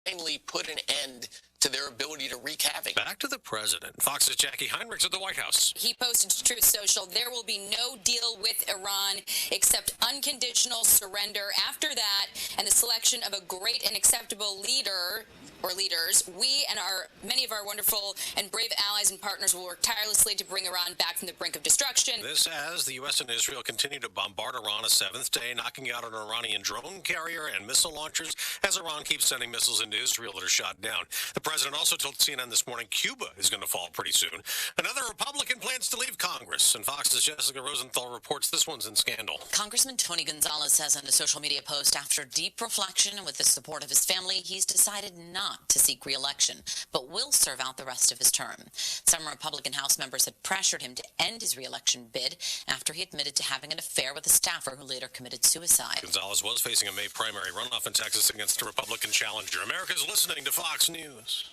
finally put an end to their ability to wreak havoc. Back to the president. Fox's Jackie Heinrichs at the White House. He posted to Truth Social, there will be no deal with Iran except unconditional surrender. After that, and the selection of a great and acceptable leader or leaders, we and many of our wonderful and brave allies and partners will work tirelessly to bring Iran back from the brink of destruction. This as the U.S. and Israel continue to bombard Iran a seventh day, knocking out an Iranian drone carrier and missile launchers as Iran keeps sending missiles into Israel that are shot down. The president also told CNN this morning Cuba is going to fall pretty soon. Another Republican plans to leave Congress, and Fox's Jessica Rosenthal reports this one's in scandal. Congressman Tony Gonzalez says in a social media post, after deep reflection and with the support of his family, he's decided not to seek re-election, but will serve out the rest of his term. Some Republican House members had pressured him to end his re-election bid after he admitted to having an affair with a staffer who later committed suicide. Gonzalez was facing a May primary runoff in Texas against a Republican challenger. America's listening to Fox News.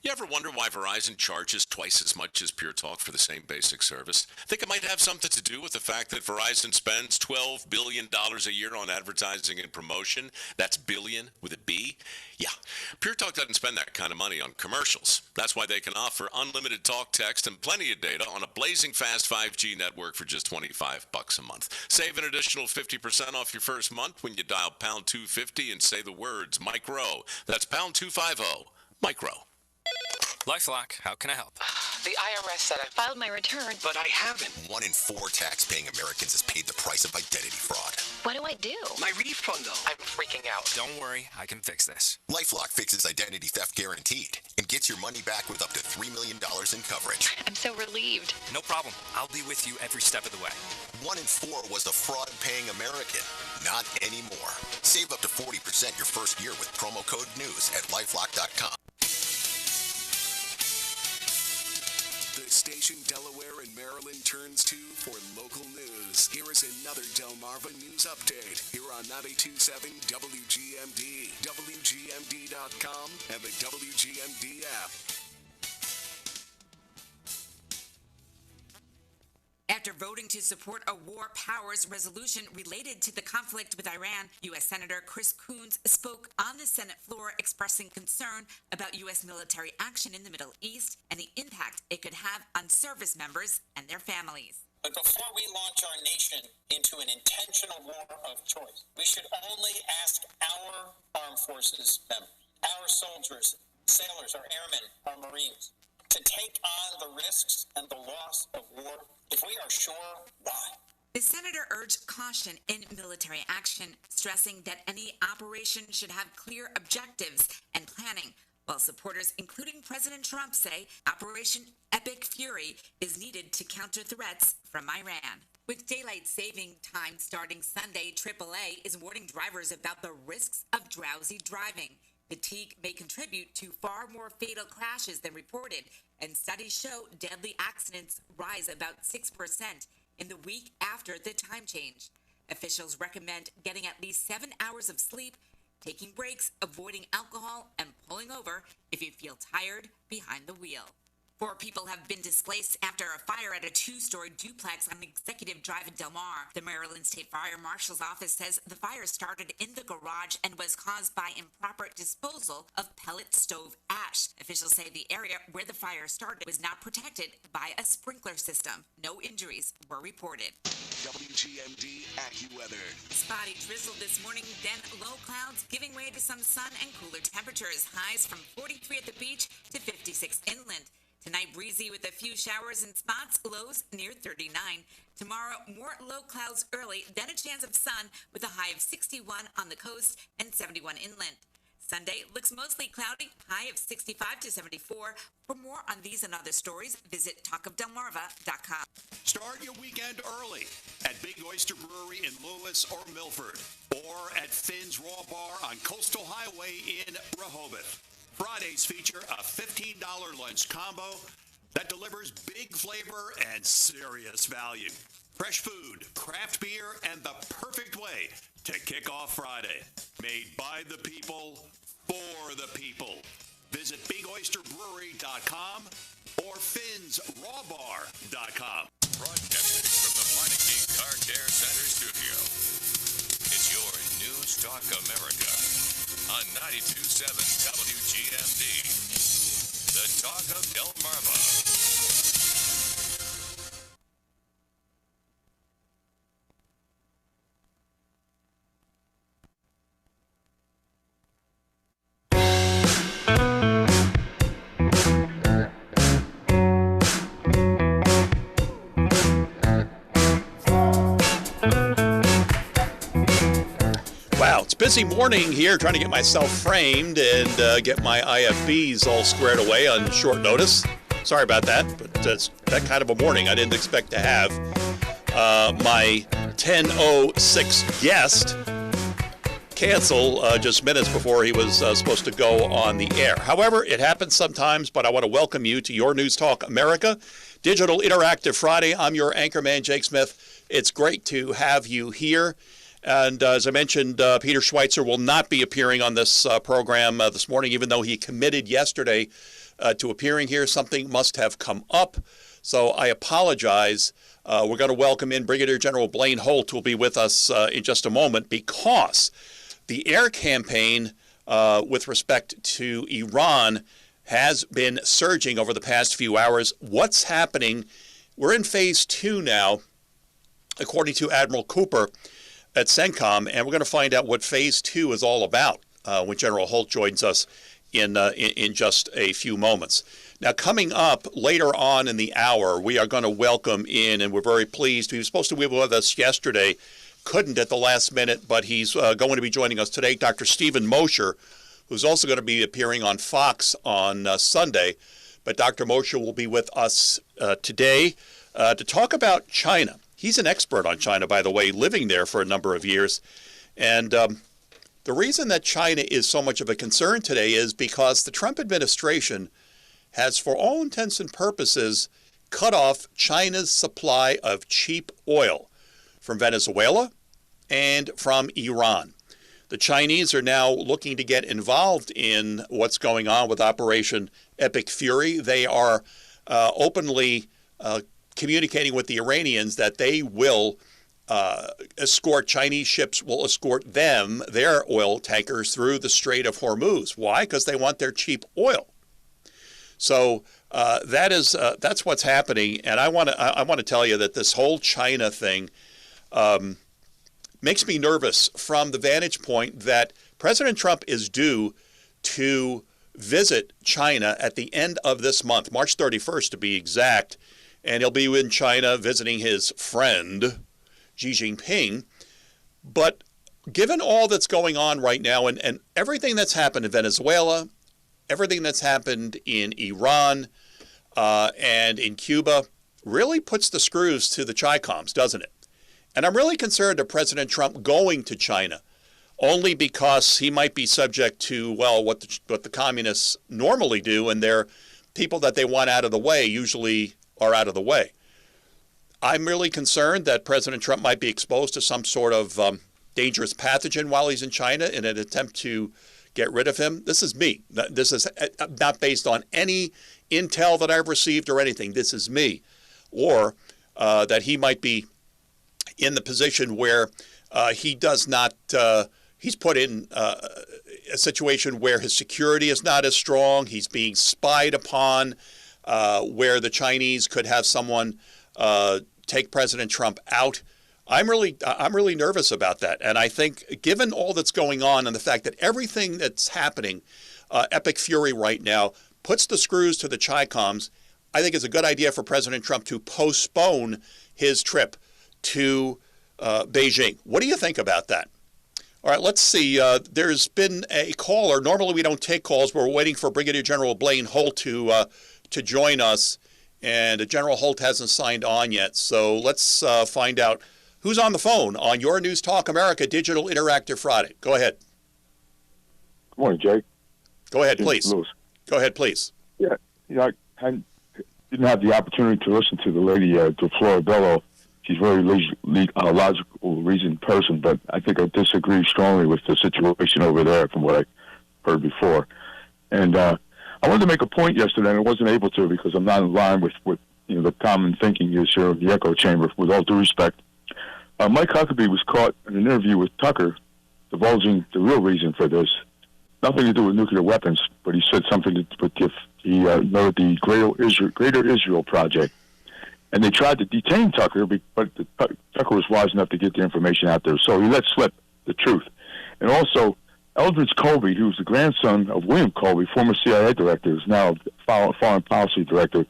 You ever wonder why Verizon charges twice as much as Pure Talk for the same basic service? Think it might have something to do with the fact that Verizon spends $12 billion a year on advertising and promotion? That's billion with a B? Yeah, Pure Talk doesn't spend that kind of money on commercials. That's why they can offer unlimited talk, text, and plenty of data on a blazing fast 5G network for just $25 a month. Save an additional 50% off your first month when you dial pound 250 and say the words micro. That's pound 250, micro. LifeLock, how can I help? The IRS said I filed my return, But I haven't. 1 in 4 tax-paying Americans has paid the price of identity fraud. What do I do? My refund, though. I'm freaking out. Don't worry, I can fix this. LifeLock fixes identity theft guaranteed and gets your money back with up to $3 million in coverage. I'm so relieved. No problem. I'll be with you every step of the way. 1 in 4 was a fraud-paying American. Not anymore. Save up to 40% your first year with promo code NEWS at LifeLock.com. The station Delaware and Maryland turns to for local news. Here is another Delmarva News Update here on 92.7 WGMD, WGMD.com, and the WGMD app. After voting to support a war powers resolution related to the conflict with Iran, U.S. Senator Chris Coons spoke on the Senate floor expressing concern about U.S. military action in the Middle East and the impact it could have on service members and their families. But before we launch our nation into an intentional war of choice, we should only ask our armed forces members, our soldiers, sailors, our airmen, our Marines, to take on the risks and the loss of war if we are sure why. The senator urged caution in military action, stressing that any operation should have clear objectives and planning, while supporters, including President Trump, say Operation Epic Fury is needed to counter threats from Iran. With daylight saving time starting Sunday, AAA is warning drivers about the risks of drowsy driving. Fatigue may contribute to far more fatal crashes than reported, and studies show deadly accidents rise about 6% in the week after the time change. Officials recommend getting at least 7 hours of sleep, taking breaks, avoiding alcohol, and pulling over if you feel tired behind the wheel. 4 people have been displaced after a fire at a 2-story duplex on Executive Drive in Del Mar. The Maryland State Fire Marshal's office says the fire started in the garage and was caused by improper disposal of pellet stove ash. Officials say the area where the fire started was not protected by a sprinkler system. No injuries were reported. WGMD AccuWeather. Spotty drizzle this morning, then low clouds giving way to some sun and cooler temperatures. Highs from 43 at the beach to 56 inland. Tonight, breezy with a few showers in spots, lows near 39. Tomorrow, more low clouds early, then a chance of sun with a high of 61 on the coast and 71 inland. Sunday looks mostly cloudy, high of 65 to 74. For more on these and other stories, visit talkofdelmarva.com. Start your weekend early at Big Oyster Brewery in Lewis or Milford, or at Finn's Raw Bar on Coastal Highway in Rehoboth. Fridays feature a $15 lunch combo that delivers big flavor and serious value. Fresh food, craft beer, and the perfect way to kick off Friday. Made by the people, for the people. Visit BigOysterBrewery.com or FinnsRawBar.com. Broadcasting from the Meineke Car Care Center studio. It's your News Talk America. on 92.7 WGMD. The Talk of Delmarva. Wow, it's a busy morning here trying to get myself framed and get my IFBs all squared away on short notice. Sorry about that, but it's that kind of a morning I didn't expect to have. My 10:06 guest cancel just minutes before he was supposed to go on the air. However, it happens sometimes, but I want to welcome you to Your News Talk America, Digital Interactive Friday. I'm your anchorman, Jake Smith. It's great to have you here. And as I mentioned, Peter Schweitzer will not be appearing on this program this morning, even though he committed yesterday to appearing here. Something must have come up, so I apologize. We're going to welcome in Brigadier General Blaine Holt, who will be with us in just a moment, because the air campaign with respect to Iran has been surging over the past few hours. What's happening? We're in phase 2 now, according to Admiral Cooper at CENTCOM, and we're going to find out what phase 2 is all about when General Holt joins us in just a few moments. Now, coming up later on in the hour, we are going to welcome in, and we're very pleased. He was supposed to be with us yesterday, couldn't at the last minute, but he's going to be joining us today, Dr. Stephen Mosher, who's also going to be appearing on Fox on Sunday. But Dr. Mosher will be with us today to talk about China. He's an expert on China, by the way, living there for a number of years. And the reason that China is so much of a concern today is because the Trump administration has, for all intents and purposes, cut off China's supply of cheap oil from Venezuela and from Iran. The Chinese are now looking to get involved in what's going on with Operation Epic Fury. They are openly communicating with the Iranians that they will Chinese ships will escort them, their oil tankers, through the Strait of Hormuz. Why? Because they want their cheap oil. So that's what's happening. And I want to tell you that this whole China thing makes me nervous from the vantage point that President Trump is due to visit China at the end of this month, March 31st to be exact. And he'll be in China visiting his friend, Xi Jinping. But given all that's going on right now and everything that's happened in Venezuela, everything that's happened in Iran and in Cuba, really puts the screws to the Chi-Coms, doesn't it? And I'm really concerned of President Trump going to China, only because he might be subject to, well, what the communists normally do, and their people that they want out of the way usually are out of the way. I'm really concerned that President Trump might be exposed to some sort of dangerous pathogen while he's in China in an attempt to get rid of him. This is me. This is not based on any intel that I've received or anything. This is me. Or that he might be in the position where he does not, he's put in a situation where his security is not as strong. He's being spied upon. Where the Chinese could have someone take President Trump out. I'm really nervous about that. And I think given all that's going on and the fact that everything that's happening, Epic Fury right now, puts the screws to the Chi-Coms, I think it's a good idea for President Trump to postpone his trip to Beijing. What do you think about that? All right, let's see. There's been a caller. Normally we don't take calls. We're waiting for Brigadier General Blaine Holt to join us, and General Holt hasn't signed on yet. So let's find out who's on the phone on Your News Talk America Digital Interactive Friday. Go ahead. Good morning, Jake. Go ahead, please. Lewis. Go ahead, please. Yeah, I didn't have the opportunity to listen to the lady, DeFlora Bello. She's a very logical, reasoned person, but I think I disagree strongly with the situation over there from what I heard before. And I wanted to make a point yesterday, and I wasn't able to because I'm not in line with the common thinking is here in the echo chamber, with all due respect. Mike Huckabee was caught in an interview with Tucker divulging the real reason for this, nothing to do with nuclear weapons, but he said something with the Greater Israel Project. And they tried to detain Tucker, but Tucker was wise enough to get the information out there. So he let slip the truth. And also, Eldridge Colby, who's the grandson of William Colby, former CIA director, is now foreign policy director.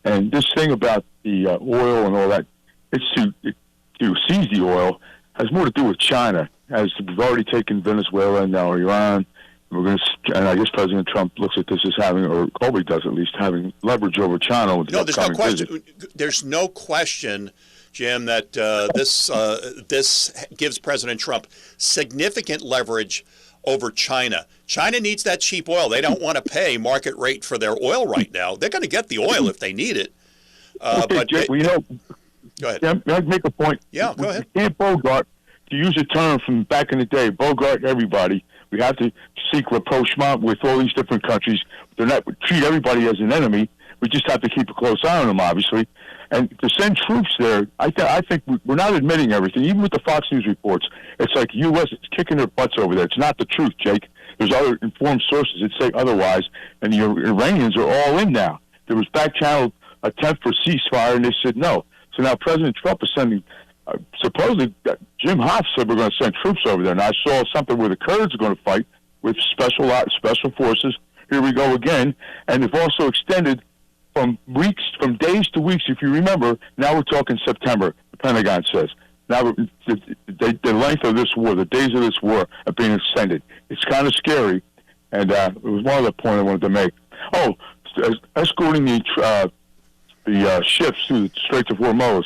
And this thing about the oil and all that, it's to seize the oil, has more to do with China, as we've already taken Venezuela and now Iran. And I guess President Trump looks at this as having, or Colby does at least, having leverage over China. With no, there's no question. There's no question, Jim, that this gives President Trump significant leverage over China. China needs that cheap oil. They don't want to pay market rate for their oil right now. They're going to get the oil if they need it. Okay, Jake, go ahead. May I make a point? Yeah, go ahead. We can't bogart, to use a term from back in the day, bogart everybody. We have to seek rapprochement with all these different countries. They're not treat everybody as an enemy. We just have to keep a close eye on them, obviously. And to send troops there, I think we're not admitting everything. Even with the Fox News reports, it's like the U.S. is kicking their butts over there. It's not the truth, Jake. There's other informed sources that say otherwise, and the Iranians are all in now. There was back-channel attempt for ceasefire, and they said no. So now President Trump is sending, supposedly, Jim Hoff said we're going to send troops over there. And I saw something where the Kurds are going to fight with special forces. Here we go again. And they've also extended from days to weeks, if you remember. Now we're talking September, the Pentagon says. Now the length of this war, the days of this war are being extended. It's kind of scary. And it was one other point I wanted to make. Oh, escorting the ships through the Straits of Hormuz.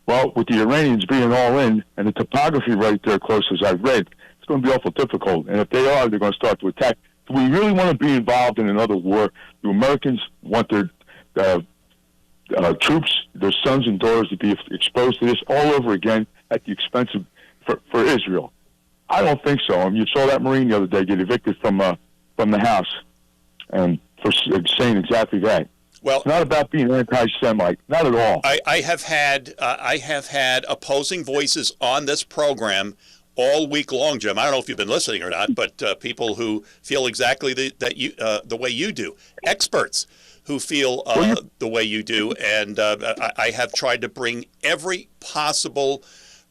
Well, with the Iranians being all in, and the topography right there close as I've read, it's going to be awful difficult. And if they are, they're going to start to attack. Do we really want to be involved in another war? Do Americans want their troops, their sons and daughters, to be exposed to this all over again at the expense of for Israel? I don't think so. I mean, you saw that Marine the other day get evicted from the House, and for saying exactly that. Well, it's not about being anti-Semite, not at all. I have had opposing voices on this program all week long, Jim. I don't know if you've been listening or not, but people who feel exactly the way you do, experts who feel the way you do, and I have tried to bring every possible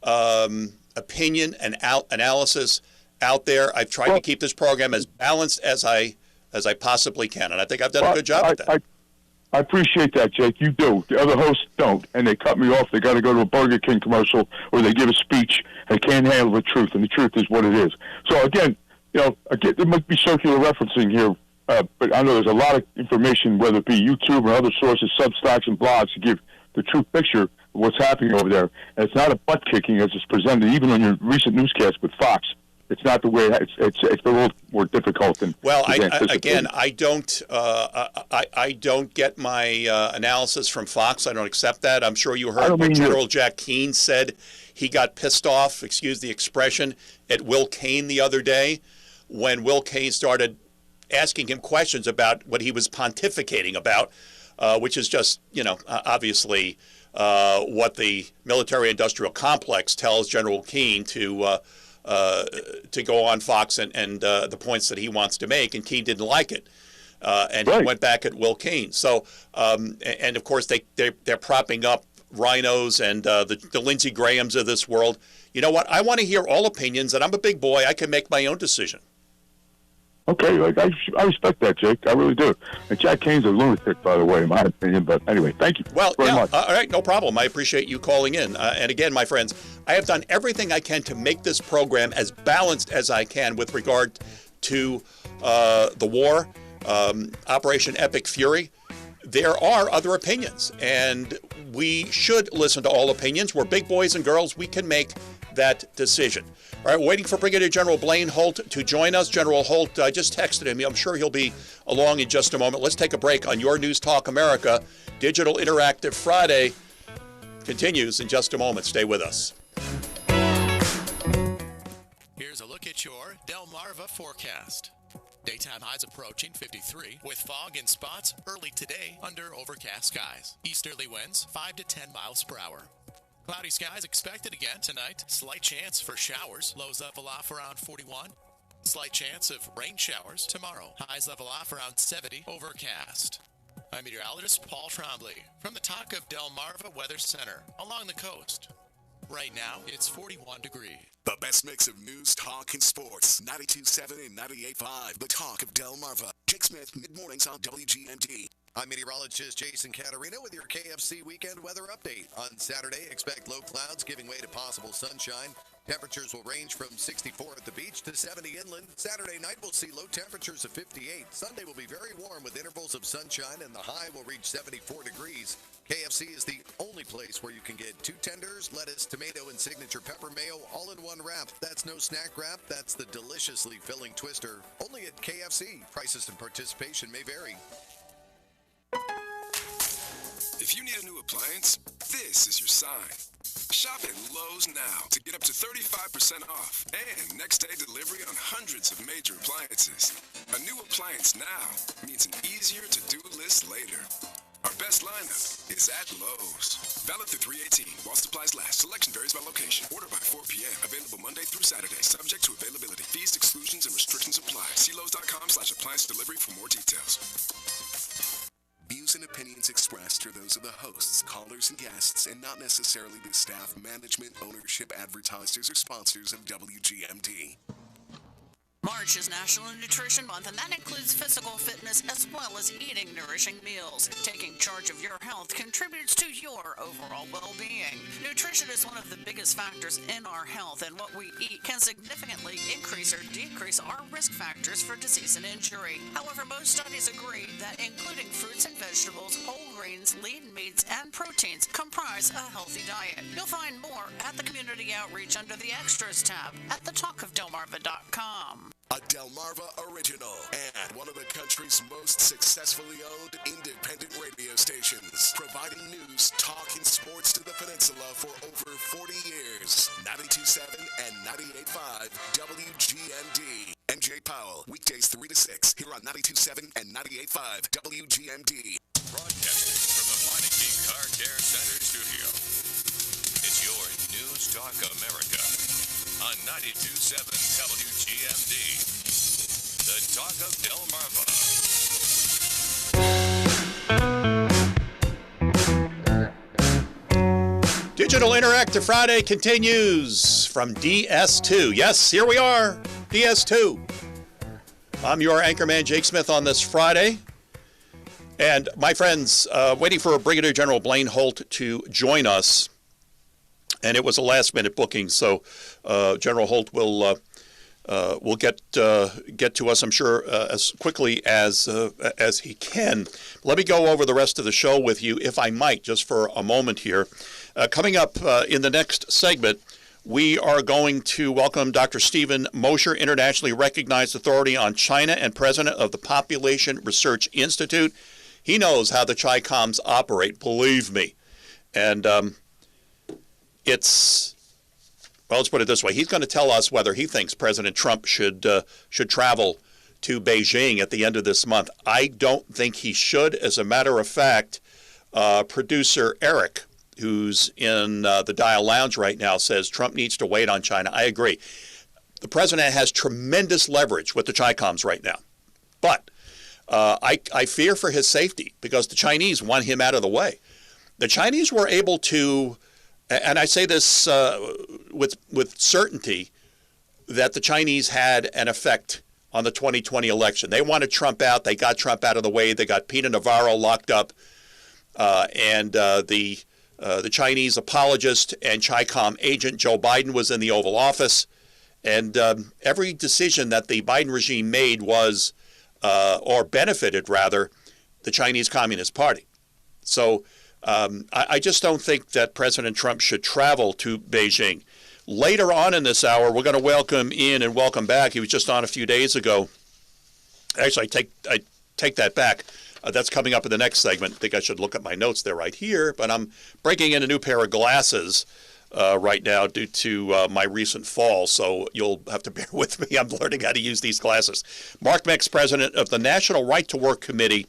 opinion and analysis out there. I've tried to keep this program as balanced as I possibly can, and I think I've done a good job at that. I appreciate that, Jake. You do. The other hosts don't, and they cut me off. They got to go to a Burger King commercial, or they give a speech. They can't handle the truth, and the truth is what it is. So again, there might be circular referencing here, but I know there's a lot of information, whether it be YouTube or other sources, Substacks and blogs, to give the true picture of what's happening over there. And it's not a butt kicking as it's presented, even on your recent newscast with Fox. It's not the way it's a little more difficult than. Well, I don't get my analysis from Fox. I don't accept that. I'm sure you heard what General Jack Keane said. He got pissed off, excuse the expression, at Will Cain the other day when Will Cain started asking him questions about what he was pontificating about, which is just, obviously what the military-industrial complex tells General Keane to go on Fox and the points that he wants to make, and Keane didn't like it, and he went back at Will Cain. So, and of course they're propping up rhinos and the Lindsey Grahams of this world. You know what? I want to hear all opinions, and I'm a big boy. I can make my own decision. Okay, I respect that, Jake. I really do. And Jack Kane's a lunatic, by the way, in my opinion. But anyway, thank you very much. All right, no problem. I appreciate you calling in. And again, my friends, I have done everything I can to make this program as balanced as I can with regard to the war, Operation Epic Fury. There are other opinions, and we should listen to all opinions. We're big boys and girls. We can make that decision. All right, waiting for Brigadier General Blaine Holt to join us. General Holt, I just texted him. I'm sure he'll be along in just a moment. Let's take a break on your News Talk America. Digital Interactive Friday continues in just a moment. Stay with us. Here's a look at your Delmarva forecast. Daytime highs approaching 53 with fog in spots early today under overcast skies. Easterly winds 5 to 10 miles per hour. Cloudy skies expected again tonight. Slight chance for showers. Lows level off around 41. Slight chance of rain showers tomorrow. Highs level off around 70, overcast. I'm meteorologist Paul Trombley from the Talk of Delmarva Weather Center along the coast. Right now, it's 41 degrees. The best mix of news, talk, and sports. 92.7 and 98.5. The Talk of Delmarva. Jake Smith, mid-mornings on WGMD. I'm meteorologist Jason Caterina with your KFC weekend weather update. On Saturday, expect low clouds giving way to possible sunshine. Temperatures will range from 64 at the beach to 70 inland. Saturday night, we'll see low temperatures of 58. Sunday will be very warm with intervals of sunshine, and the high will reach 74 degrees. KFC is the only place where you can get 2 tenders, lettuce, tomato, and signature pepper mayo all in one wrap. That's no snack wrap. That's the deliciously filling twister. Only at KFC. Prices and participation may vary. If you need a new appliance, this is your sign. Shop at Lowe's now to get up to 35% off and next day delivery on hundreds of major appliances. A new appliance now means an easier to-do list later. Our best lineup is at Lowe's. Valid through 3/18 while supplies last. Selection varies by location. Order by 4 p.m. Available Monday through Saturday. Subject to availability. Fees, exclusions, and restrictions apply. See Lowe's.com/appliance delivery for more details. Views and opinions expressed are those of the hosts, callers, and guests, and not necessarily the staff, management, ownership, advertisers, or sponsors of WGMD. March is National Nutrition Month, and that includes physical fitness as well as eating nourishing meals. Taking charge of your health contributes to your overall well-being. Nutrition is one of the biggest factors in our health, and what we eat can significantly increase or decrease our risk factors for disease and injury. However, most studies agree that including fruits and vegetables, whole grains, lean meats, and proteins comprise a healthy diet. You'll find more at the Community Outreach under the Extras tab at thetalkofdelmarva.com. A Delmarva original and one of the country's most successfully owned independent radio stations, providing news, talk, and sports to the peninsula for over 40 years. 92.7 and 98.5 WGMD. MJ Powell, weekdays 3 to 6, here on 92.7 and 98.5 WGMD. Broadcasting from the Meineke Car Care Center studio. It's your News Talk America on 92.7 WGMD. The Talk of Delmarva. Digital Interactive Friday continues from DS2. Yes, here we are, DS2. I'm your anchorman, Jake Smith, on this Friday. And my friends, waiting for Brigadier General Blaine Holt to join us. And it was a last-minute booking, so General Holt will get to us, I'm sure, as quickly as he can. Let me go over the rest of the show with you, if I might, just for a moment here. Coming up in the next segment, we are going to welcome Dr. Stephen Mosher, internationally recognized authority on China and president of the Population Research Institute. He knows how the Chi-Coms operate, believe me. And well, let's put it this way. He's going to tell us whether he thinks President Trump should travel to Beijing at the end of this month. I don't think he should. As a matter of fact, producer Eric, who's in the Dial Lounge right now, says Trump needs to wait on China. I agree. The president has tremendous leverage with the Chi-Coms right now. But I fear for his safety because the Chinese want him out of the way. The Chinese were able to, and I say this with certainty, that the Chinese had an effect on the 2020 election. They wanted Trump out. They got Trump out of the way. They got Peter Navarro locked up. And the Chinese apologist and Chi-Com agent Joe Biden was in the Oval Office. And every decision that the Biden regime made was, or benefited rather, the Chinese Communist Party. So I just don't think that President Trump should travel to Beijing. Later on in this hour, we're going to welcome in and welcome back. He was just on a few days ago. Actually, I take that back. That's coming up in the next segment. I think I should look at my notes. They're right here. But I'm breaking in a new pair of glasses right now due to my recent fall. So you'll have to bear with me. I'm learning how to use these glasses. Mark Meeks, president of the National Right to Work Committee,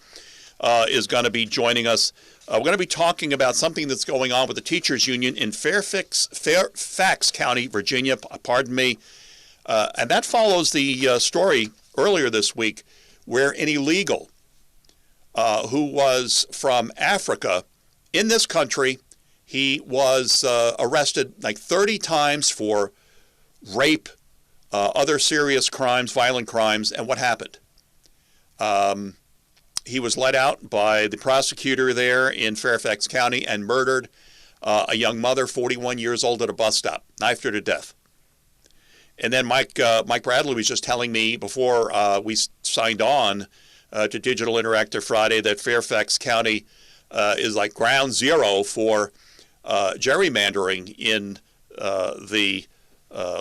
is going to be joining us. We're going to be talking about something that's going on with the teachers union in Fairfax County, Virginia. Pardon me. And that follows the story earlier this week where an illegal who was from Africa in this country, he was arrested like 30 times for rape, other serious crimes, violent crimes. And what happened? He was let out by the prosecutor there in Fairfax County and murdered a young mother, 41 years old, at a bus stop, knifed her to death. And then Mike Bradley was just telling me before we signed on to Digital Interactive Friday that Fairfax County is like ground zero for gerrymandering in the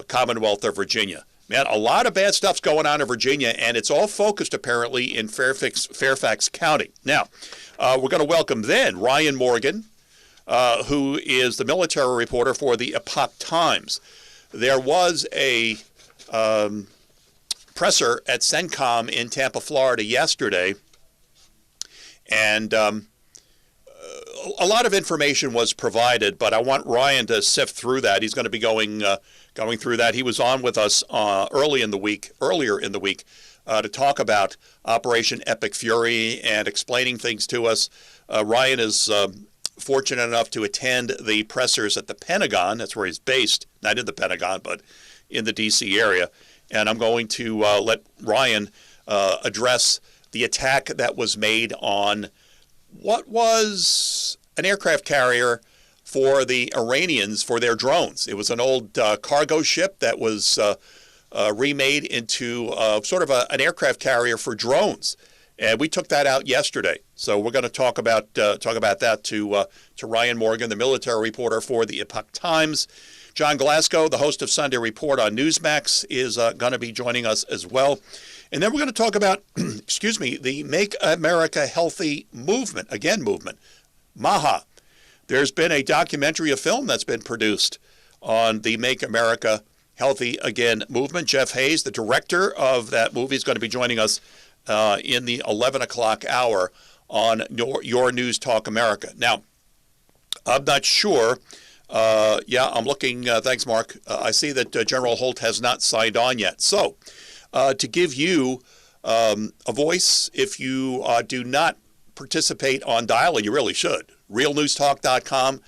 Commonwealth of Virginia. Man, a lot of bad stuff's going on in Virginia, and it's all focused apparently in Fairfax County. Now, we're going to welcome then Ryan Morgan, who is the military reporter for the Epoch Times. There was a presser at CENTCOM in Tampa, Florida yesterday, and a lot of information was provided, but I want Ryan to sift through that. He's going to be going through that. He was on with us earlier in the week to talk about Operation Epic Fury and explaining things to us. Ryan is fortunate enough to attend the pressers at the Pentagon. That's where he's based, not in the Pentagon, but in the D.C. area. And I'm going to let Ryan address the attack that was made on what was an aircraft carrier for the Iranians for their drones. It was an old cargo ship that was remade into sort of an aircraft carrier for drones. And we took that out yesterday. So we're going to talk about that to Ryan Morgan, the military reporter for the Epoch Times. John Glasgow, the host of Sunday Report on Newsmax, is going to be joining us as well. And then we're going to talk about, the Make America Healthy movement, MAHA. There's been a documentary, a film that's been produced on the Make America Healthy Again movement. Jeff Hayes, the director of that movie, is going to be joining us in the 11 o'clock hour on Your News Talk America. Now, I'm not sure. I'm looking. Thanks, Mark. I see that General Holt has not signed on yet. So, to give you a voice, if you do not participate on dial, and you really should, realnewstalk.com.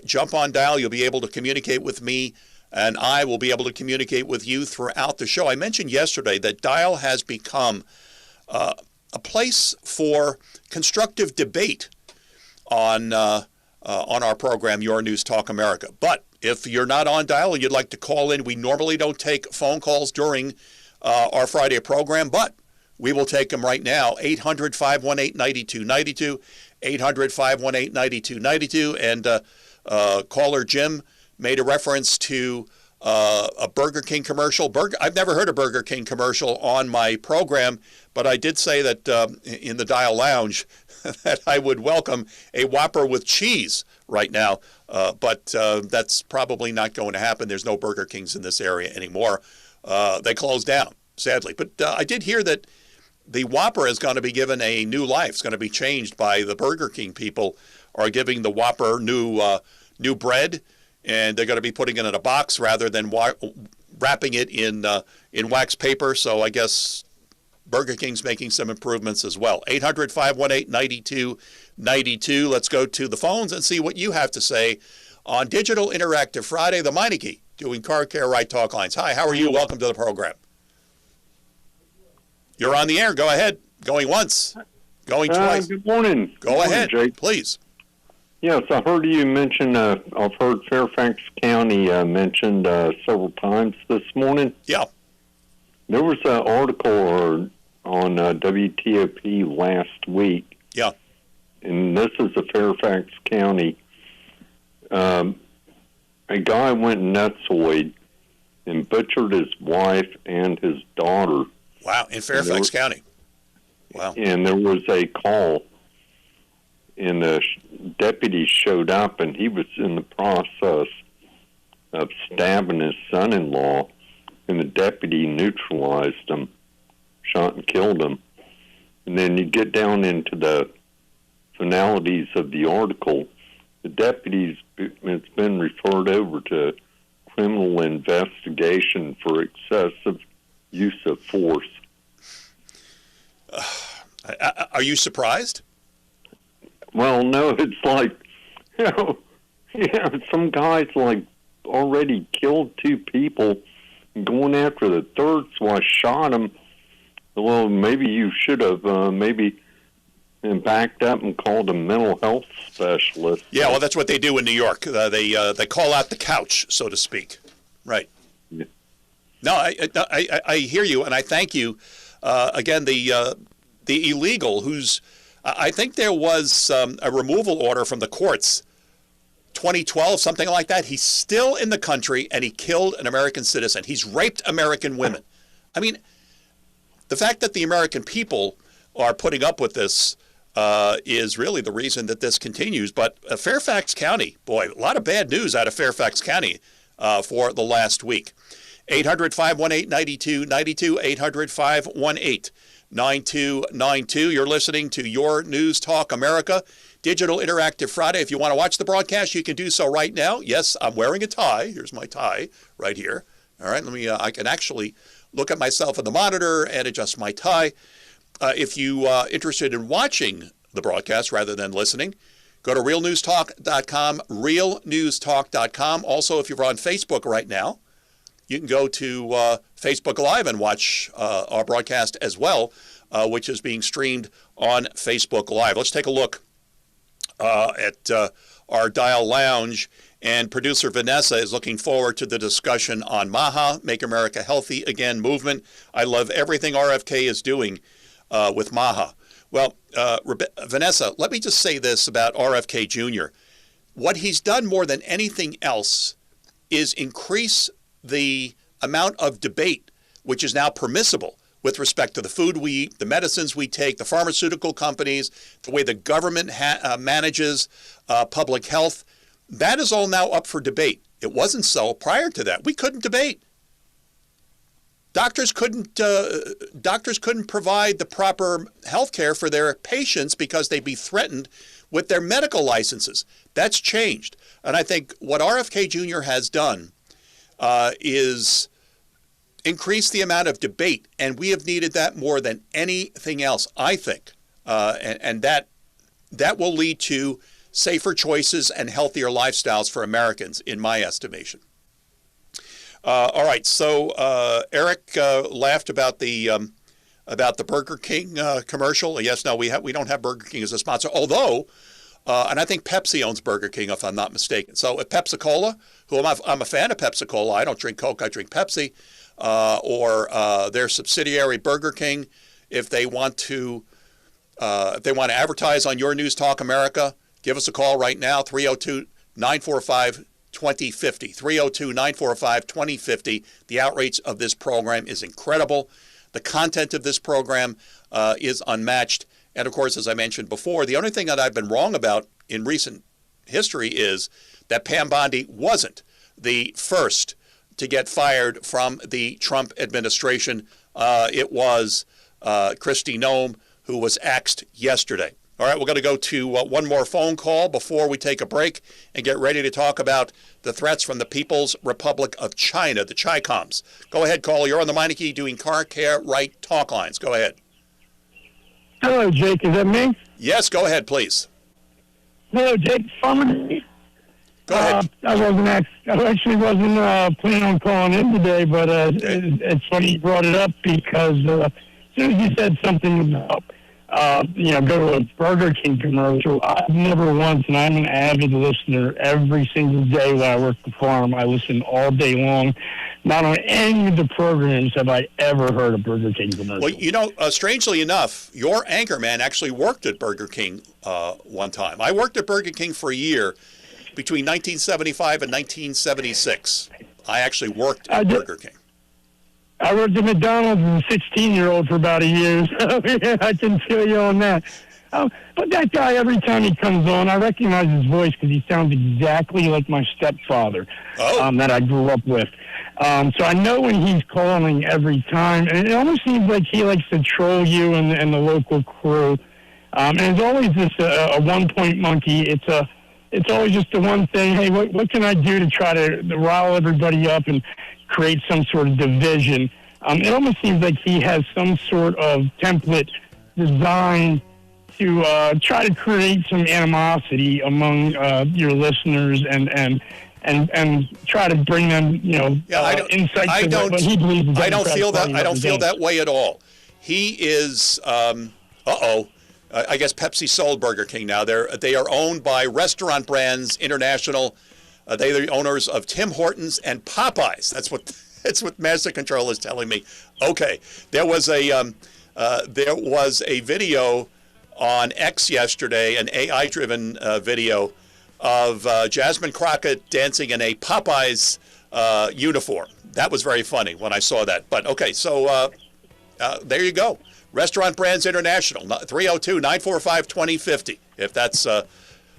Jump on dial. You'll be able to communicate with me, and I will be able to communicate with you throughout the show. I mentioned yesterday that dial has become a place for constructive debate on our program, Your News Talk America. But if you're not on dial and you'd like to call in, we normally don't take phone calls during our Friday program, but we will take them right now. 800-518-9292, 800-518-9292. And caller Jim made a reference to a Burger King commercial. I've never heard a Burger King commercial on my program, but I did say that in the Dial Lounge that I would welcome a Whopper with cheese right now, but that's probably not going to happen. There's no Burger Kings in this area anymore. They closed down, sadly. But I did hear that the Whopper is going to be given a new life. It's going to be changed by the Burger King people are giving the Whopper new bread, and they're going to be putting it in a box rather than wrapping it in wax paper. So I guess Burger King's making some improvements as well. 800-518-9292. Let's go to the phones and see what you have to say on Digital Interactive Friday. The Meineke doing Car Care Right Talk lines. Hi, how are you? Welcome to the program. You're on the air. Go ahead. Going once. Going twice. Good morning. Go ahead, Jake. Please. Yes, I heard you mention, I've heard Fairfax County mentioned several times this morning. Yeah. There was an article on WTOP last week. Yeah. And this is a Fairfax County. A guy went nutsoid and butchered his wife and his daughter. Wow, in Fairfax County. Wow. And there was a call, and the deputy showed up, and he was in the process of stabbing his son-in-law, and the deputy neutralized him, shot and killed him. And then you get down into the finalities of the article. The deputies, it's been referred over to criminal investigation for excessive use of force. Are you surprised? Well, no, it's like, some guys like already killed 2 people, going after the third, so I shot him. Well, maybe you should have maybe backed up and called a mental health specialist. Yeah, well, that's what they do in New York. They call out the couch, so to speak. Right. Yeah. No, I hear you, and I thank you. Again, the illegal who's, I think there was a removal order from the courts, 2012, something like that. He's still in the country, and he killed an American citizen. He's raped American women. I mean, the fact that the American people are putting up with this is really the reason that this continues. But Fairfax County, boy, a lot of bad news out of Fairfax County for the last week. 800-518-9292, 800-518-9292. You're listening to Your News Talk America, Digital Interactive Friday. If you want to watch the broadcast, you can do so right now. Yes, I'm wearing a tie. Here's my tie right here. All right, let me. I can actually look at myself in the monitor and adjust my tie. If you are interested in watching the broadcast rather than listening, go to realnewstalk.com, realnewstalk.com. Also, if you're on Facebook right now, you can go to Facebook Live and watch our broadcast as well, which is being streamed on Facebook Live. Let's take a look at our Dial Lounge. And producer Vanessa is looking forward to the discussion on MAHA, Make America Healthy Again movement. I love everything RFK is doing with MAHA. Well, Vanessa, let me just say this about RFK Jr. What he's done more than anything else is increase the amount of debate which is now permissible with respect to the food we eat, the medicines we take, the pharmaceutical companies, the way the government manages public health. That is all now up for debate. It wasn't so prior to that. We couldn't debate. Doctors couldn't provide the proper health care for their patients because they'd be threatened with their medical licenses. That's changed. And I think what RFK Jr. has done is increase the amount of debate, and we have needed that more than anything else, I think. And that will lead to safer choices and healthier lifestyles for Americans, in my estimation. All right, so Eric laughed about the Burger King commercial. Yes, no, we don't have Burger King as a sponsor, although, and I think Pepsi owns Burger King, if I'm not mistaken. So if Pepsi-Cola, who I'm a fan of Pepsi-Cola, I don't drink Coke, I drink Pepsi, or their subsidiary Burger King, if they want to advertise on Your News Talk America, give us a call right now, 302-945-2050, 302-945-2050. The outreach of this program is incredible. The content of this program is unmatched. And, of course, as I mentioned before, the only thing that I've been wrong about in recent history is that Pam Bondi wasn't the first to get fired from the Trump administration. It was Kristi Noem, who was axed yesterday. All right, we're going to go to one more phone call before we take a break and get ready to talk about the threats from the People's Republic of China, the Chi-Coms. Go ahead, caller. You're on the Meineke doing Car Care Right Talk Lines. Go ahead. Hello, Jake. Is that me? Yes, go ahead, please. Hello, Jake. Go ahead. I actually wasn't planning on calling in today, but it's funny you brought it up because as soon as you said something about go to a Burger King commercial, I've never once, and I'm an avid listener every single day when I work the farm. I listen all day long. Not on any of the programs have I ever heard a Burger King commercial. Well, strangely enough, your anchorman actually worked at Burger King one time. I worked at Burger King for a year between 1975 and 1976. I actually worked at Burger King. I worked at McDonald's as a 16-year-old for about a year, so I can feel you on that. But that guy, every time he comes on, I recognize his voice because he sounds exactly like my stepfather that I grew up with. So I know when he's calling every time, and it almost seems like he likes to troll you and the local crew. And it's always this a one-point monkey. It's it's always just the one thing. Hey, what can I do to try to rile everybody up and create some sort of division? It almost seems like he has some sort of template designed to try to create some animosity among your listeners and try to bring them, insights to what he believes. I don't feel that way at all. He is. I guess Pepsi sold Burger King now. They are owned by Restaurant Brands International. They are the owners of Tim Hortons and Popeyes. That's what Master Control is telling me. Okay, there was a video on X yesterday, an AI-driven video of Jasmine Crockett dancing in a Popeyes uniform. That was very funny when I saw that. But okay, so there you go. Restaurant Brands International, 302-945-2050. If that's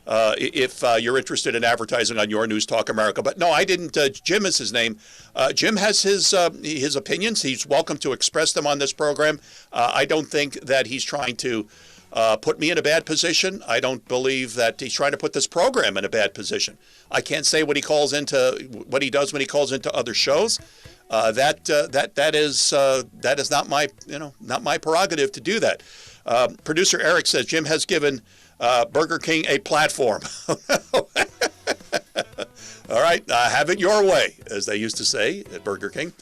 if you're interested in advertising on Your News Talk America. But no, I didn't. Jim is his name. Jim has his opinions. He's welcome to express them on this program. I don't think that he's trying to put me in a bad position. I don't believe that he's trying to put this program in a bad position. I can't say what he does when he calls into other shows. That is not my prerogative to do that. Producer Eric says Jim has given Burger King a platform. All right, have it your way, as they used to say at Burger King.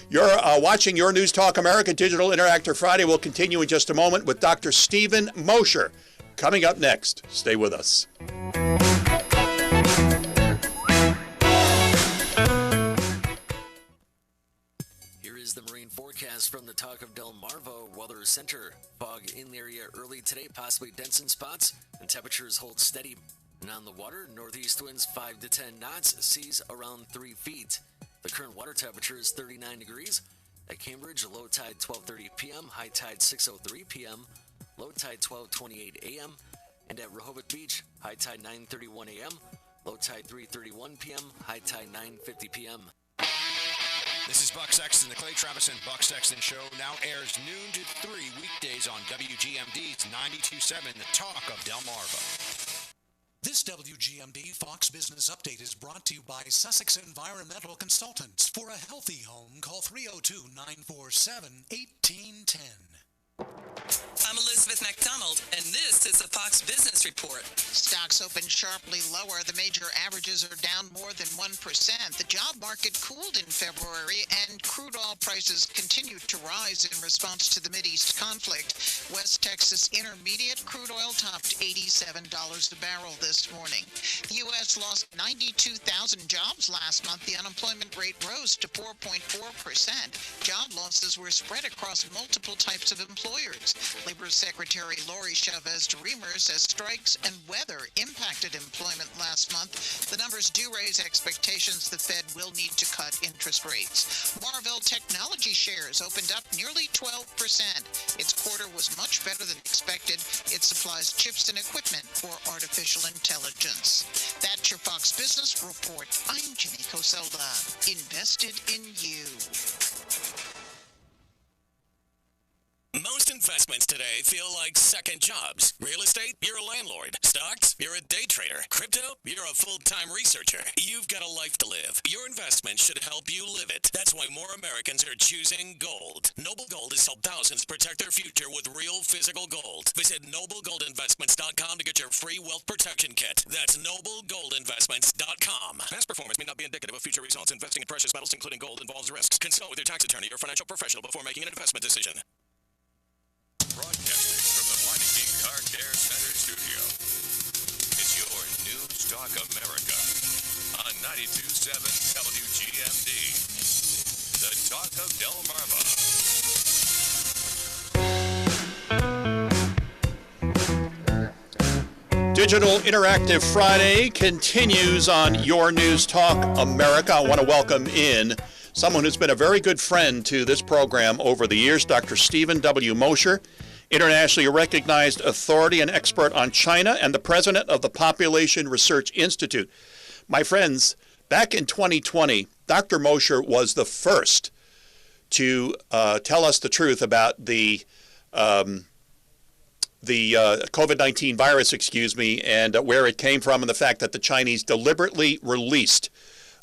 You're watching Your News Talk America Digital Interactive Friday. We'll continue in just a moment with Dr. Stephen Mosher coming up next. Stay with us. The marine forecast from the Talk of Delmarva Weather Center. Fog in the area early today, possibly dense in spots, and temperatures hold steady. And on the water, northeast winds 5 to 10 knots, seas around 3 feet. The current water temperature is 39 degrees. At Cambridge, low tide 12:30 p.m., high tide 6:03 p.m., low tide 12:28 a.m., and at Rehoboth Beach, high tide 9:31 a.m., low tide 3:31 p.m., high tide 9:50 p.m. This is Buck Sexton. The Clay Travis and Buck Sexton Show now airs noon to 3 weekdays on WGMD's 92.7, The Talk of Delmarva. This WGMD Fox Business Update is brought to you by Sussex Environmental Consultants. For a healthy home, call 302-947-1810. I'm Elizabeth McDonald, and this is the Fox Business Report. Stocks opened sharply lower. The major averages are down more than 1%. The job market cooled in February, and crude oil prices continued to rise in response to the Mideast conflict. West Texas Intermediate crude oil topped $87 a barrel this morning. The U.S. lost 92,000 jobs last month. The unemployment rate rose to 4.4%. Job losses were spread across multiple types of employers. Labor Secretary Lori Chavez-DeRemer says strikes and weather impacted employment last month. The numbers do raise expectations the Fed will need to cut interest rates. Marvell Technology shares opened up nearly 12%. Its quarter was much better than expected. It supplies chips and equipment for artificial intelligence. That's your Fox Business Report. I'm Jenny Coselda. Invested in you. Most investments today feel like second jobs. Real estate, you're a landlord. Stocks, you're a day trader. Crypto, you're a full-time researcher. You've got a life to live. Your investment should help you live it. That's why more Americans are choosing gold. Noble Gold has helped thousands protect their future with real physical gold. Visit NobleGoldInvestments.com to get your free wealth protection kit. That's NobleGoldInvestments.com. Past performance may not be indicative of future results. Investing in precious metals, including gold, involves risks. Consult with your tax attorney or financial professional before making an investment decision. Broadcasting from the Meineke Car Care Center studio. It's your News Talk America on 92.7 WGMD. The Talk of Delmarva. Digital Interactive Friday continues on Your News Talk America. I want to welcome in someone who's been a very good friend to this program over the years, Dr. Stephen W. Mosher, internationally recognized authority and expert on China and the president of the Population Research Institute. My friends, back in 2020, Dr. Mosher was the first to tell us the truth about the the COVID-19 virus, and where it came from, and the fact that the Chinese deliberately released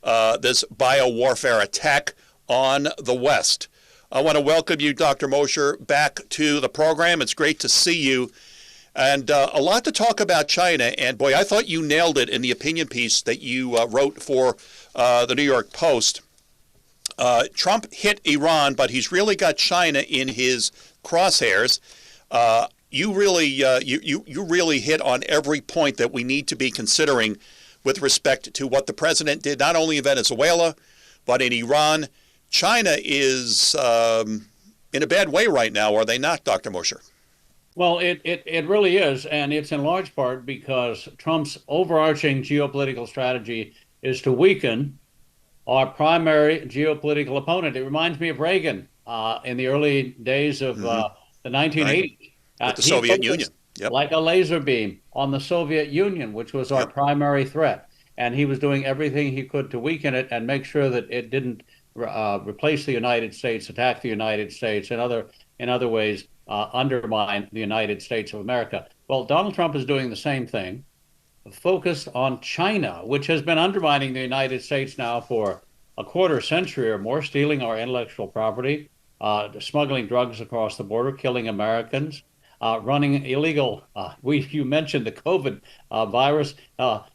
this biowarfare attack on the West. I want to welcome you, Dr. Mosher, back to the program. It's great to see you. And a lot to talk about China. And boy, I thought you nailed it in the opinion piece that you wrote for the New York Post. Trump hit Iran, but he's really got China in his crosshairs. You really hit on every point that we need to be considering with respect to what the president did, not only in Venezuela, but in Iran. China is in a bad way right now, are they not, Dr. Mosher? Well, it really is, and it's in large part because Trump's overarching geopolitical strategy is to weaken our primary geopolitical opponent. It reminds me of Reagan in the early days of the 1980s. Right. With the Soviet Union. Yep. Like a laser beam on the Soviet Union, which was our primary threat. And he was doing everything he could to weaken it and make sure that it didn't replace the United States, attack the United States, and in other ways undermine the United States of America. Well, Donald Trump is doing the same thing, focused on China, which has been undermining the United States now for a quarter century or more, stealing our intellectual property, smuggling drugs across the border, killing Americans, running illegal. You mentioned the COVID virus.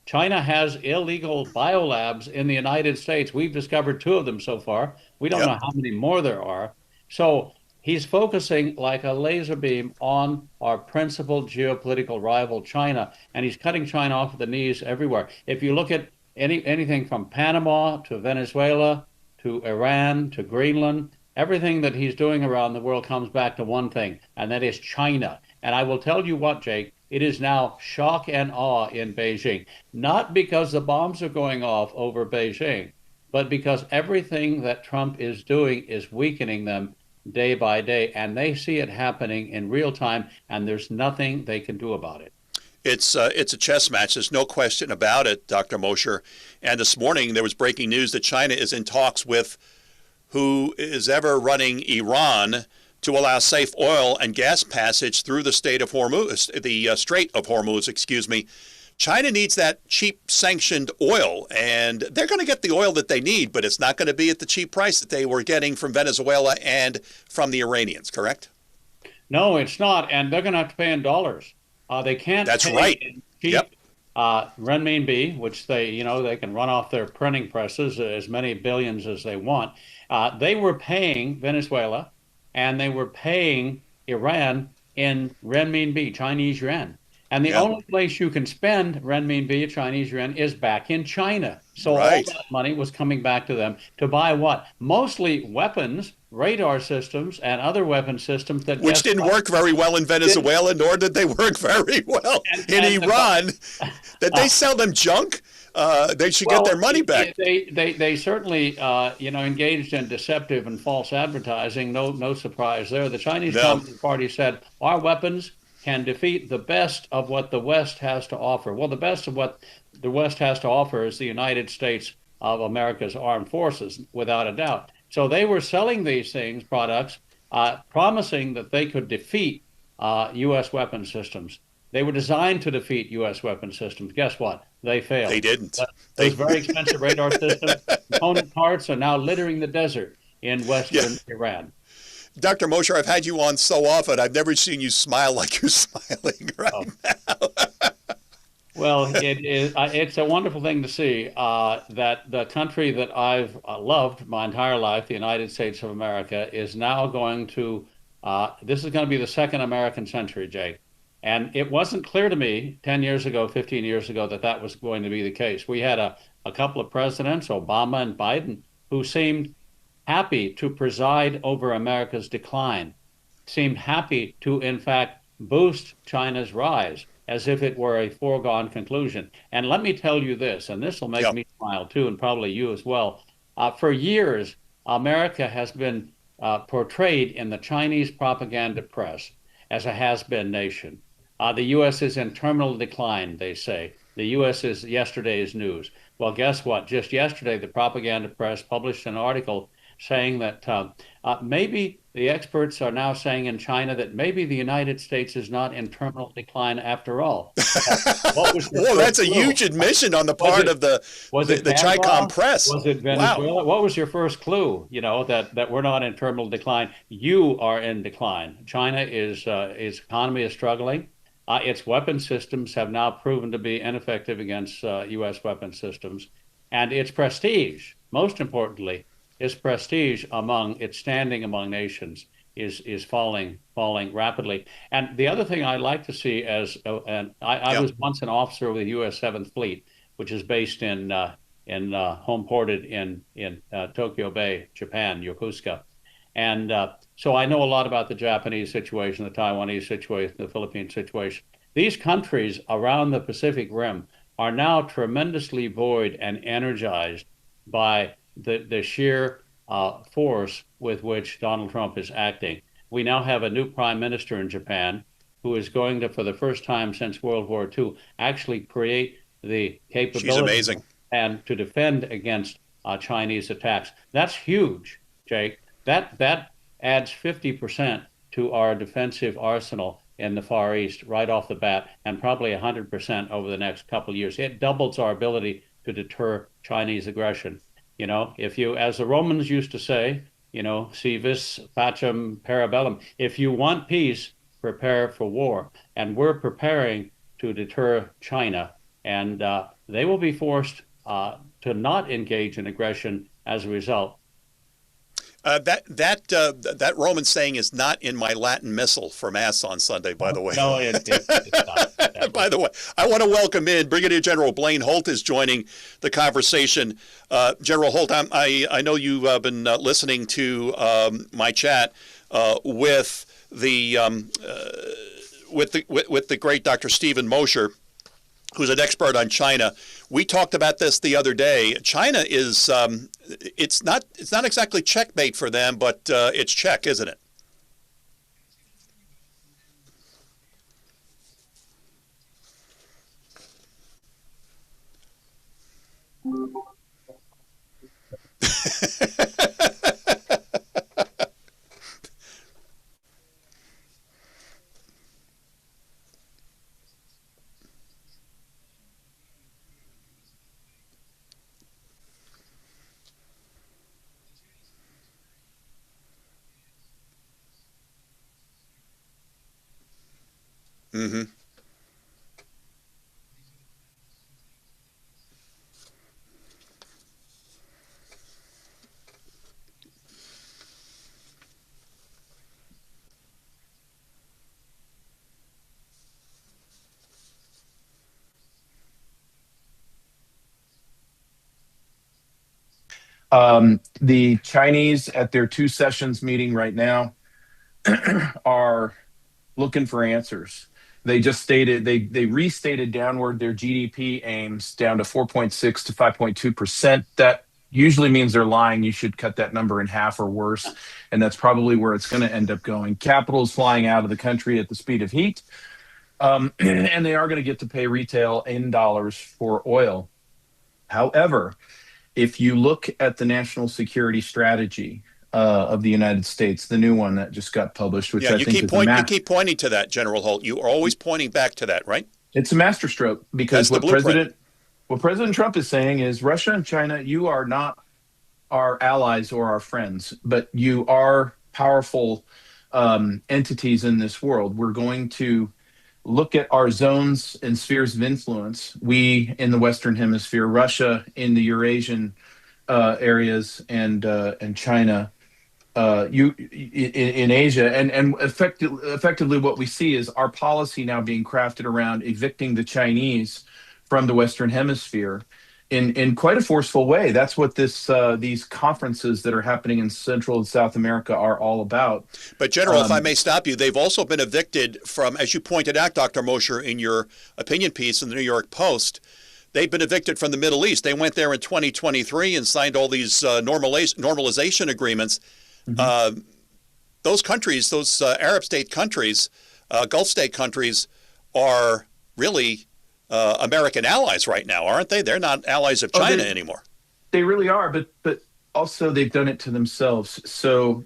China has illegal biolabs in the United States. We've discovered 2 of them so far. We don't know how many more there are. So he's focusing like a laser beam on our principal geopolitical rival, China, and he's cutting China off at the knees everywhere. If you look at anything from Panama to Venezuela to Iran to Greenland, everything that he's doing around the world comes back to one thing, and that is China. And I will tell you what, Jake, it is now shock and awe in Beijing, not because the bombs are going off over Beijing, but because everything that Trump is doing is weakening them day by day, and they see it happening in real time, and there's nothing they can do about it. It's a chess match. There's no question about it, Dr. Mosher. And this morning there was breaking news that China is in talks with who is ever running Iran to allow safe oil and gas passage through the Strait of Hormuz, China needs that cheap sanctioned oil, and they're going to get the oil that they need, but it's not going to be at the cheap price that they were getting from Venezuela and from the Iranians, correct? No, it's not, and they're going to have to pay in dollars. They can't. That's pay right. In cheap renminbi, which they can run off their printing presses as many billions as they want. They were paying Venezuela, and they were paying Iran in renminbi, Chinese yuan. And the only place you can spend renminbi, Chinese yuan, is back in China. So all that money was coming back to them to buy what? Mostly weapons, radar systems, and other weapon systems that which didn't work very well in Venezuela, nor did they work very well in Iran. Did they sell them junk? They should get their money back. They certainly engaged in deceptive and false advertising. No surprise there. The Chinese Communist Party said our weapons can defeat the best of what the West has to offer. Well, the best of what the West has to offer is the United States of America's armed forces, without a doubt. So they were selling these products, promising that they could defeat U.S. weapon systems. They were designed to defeat U.S. weapon systems. Guess what? They failed. They didn't. Those very expensive radar systems, component parts are now littering the desert in western Iran. Dr. Mosher, I've had you on so often, I've never seen you smile like you're smiling right now. Well, it's a wonderful thing to see that the country that I've loved my entire life, the United States of America, is now going to, this is going to be the second American century, Jake. And it wasn't clear to me 10 years ago, 15 years ago, that was going to be the case. We had a couple of presidents, Obama and Biden, who seemed happy to preside over America's decline, seemed happy to, in fact, boost China's rise as if it were a foregone conclusion. And let me tell you this, and this will make me smile too, and probably you as well. For years, America has been portrayed in the Chinese propaganda press as a has-been nation. The U.S. is in terminal decline, they say. The U.S. is yesterday's news. Well, guess what? Just yesterday, the propaganda press published an article saying that maybe the experts are now saying in China that maybe the United States is not in terminal decline after all. What was Whoa, that's a huge admission on the part of the Chi-Com press. Was it Venezuela? Wow. What was your first clue? That we're not in terminal decline. You are in decline. China its economy is struggling. Its weapon systems have now proven to be ineffective against U.S. weapon systems, and its prestige, most importantly, its prestige its standing among nations is falling rapidly. And the other thing I like to see I was once an officer of the U.S. 7th Fleet, which is based in home ported in Tokyo Bay, Japan, Yokosuka. And so I know a lot about the Japanese situation, the Taiwanese situation, the Philippine situation. These countries around the Pacific Rim are now tremendously buoyed and energized by the sheer force with which Donald Trump is acting. We now have a new prime minister in Japan who is going to, for the first time since World War II, actually create the capability. She's amazing. And to defend against Chinese attacks. That's huge, Jake. That adds 50% to our defensive arsenal in the Far East right off the bat, and probably 100% over the next couple of years. It doubles our ability to deter Chinese aggression. If you, as the Romans used to say, si vis pacem para bellum, if you want peace, prepare for war. And we're preparing to deter China, and they will be forced to not engage in aggression as a result. That Roman saying is not in my Latin missal for Mass on Sunday, by the way. No, it's not. By the way, I want to welcome in Brigadier General Blaine Holt is joining the conversation. General Holt, I know you've been listening to my chat with the great Dr. Stephen Mosher, who's an expert on China. We talked about this the other day. China is it's not exactly checkmate for them, but it's check, isn't it? Mm-hmm. The Chinese at their 2 sessions meeting right now are looking for answers. They just stated they restated downward their GDP aims down to 4.6 to 5.2%. That usually means they're lying. You should cut that number in half or worse, and that's probably where it's going to end up going. Capital is flying out of the country at the speed of heat, and they are going to get to pay retail in dollars for oil. However, if you look at the national security strategy of the United States, the new one that just got published, which I think is you keep pointing to that, General Holt. You are always pointing back to that, right? It's a masterstroke because what President Trump is saying is Russia and China, you are not our allies or our friends, but you are powerful entities in this world. We're going to look at our zones and spheres of influence. We in the Western Hemisphere, Russia in the Eurasian areas, and China in Asia, and effectively what we see is our policy now being crafted around evicting the Chinese from the Western Hemisphere in quite a forceful way. That's what these conferences that are happening in Central and South America are all about. But General, if I may stop you, they've also been evicted from, as you pointed out, Dr. Mosher, in your opinion piece in the New York Post, they've been evicted from the Middle East. They went there in 2023 and signed all these normalization agreements. Mm-hmm. Those countries, those Arab state countries, Gulf state countries, are really American allies right now, aren't they? They're not allies of China anymore. They really are, but also they've done it to themselves. So,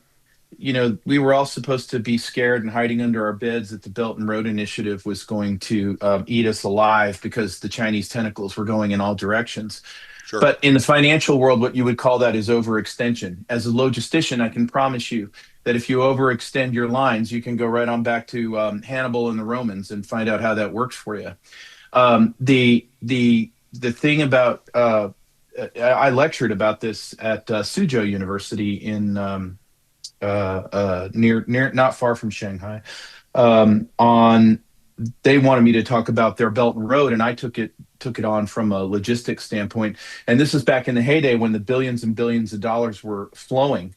we were all supposed to be scared and hiding under our beds that the Belt and Road Initiative was going to eat us alive because the Chinese tentacles were going in all directions. Sure. But in the financial world, what you would call that is overextension. As a logistician, I can promise you that if you overextend your lines, you can go right on back to Hannibal and the Romans and find out how that works for you. The thing about I lectured about this at Suzhou University in near not far from Shanghai. They wanted me to talk about their Belt and Road, and I took it on from a logistics standpoint. And this is back in the heyday when the billions and billions of dollars were flowing.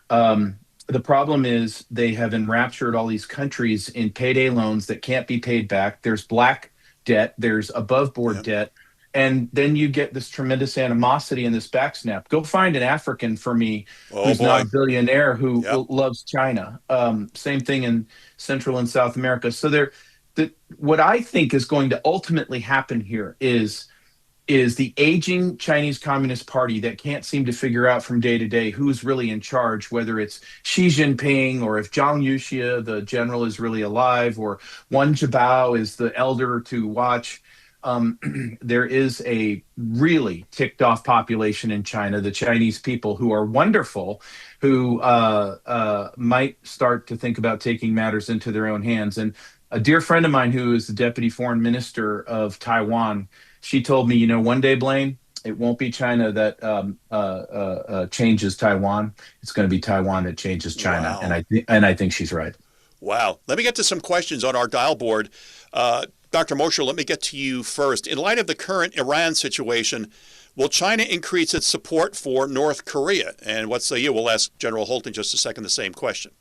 The problem is they have enraptured all these countries in payday loans that can't be paid back. There's black debt, there's above board debt, and then you get this tremendous animosity and this backsnap. Go find an African for me who's not a billionaire who loves China. Same thing in Central and South America. So what I think is going to ultimately happen here is the aging Chinese Communist Party that can't seem to figure out from day to day who's really in charge, whether it's Xi Jinping or if Zhang Yuxia, the general, is really alive, or Wen Jiabao is the elder to watch. There is a really ticked off population in China, the Chinese people, who are wonderful, who might start to think about taking matters into their own hands. And a dear friend of mine who is the deputy foreign minister of Taiwan, she told me, one day, Blaine, it won't be China that changes Taiwan. It's going to be Taiwan that changes China. Wow. And I think she's right. Wow. Let me get to some questions on our dial board. Dr. Mosher, let me get to you first. In light of the current Iran situation, will China increase its support for North Korea? And what say you? We'll ask General Holt in just a second the same question.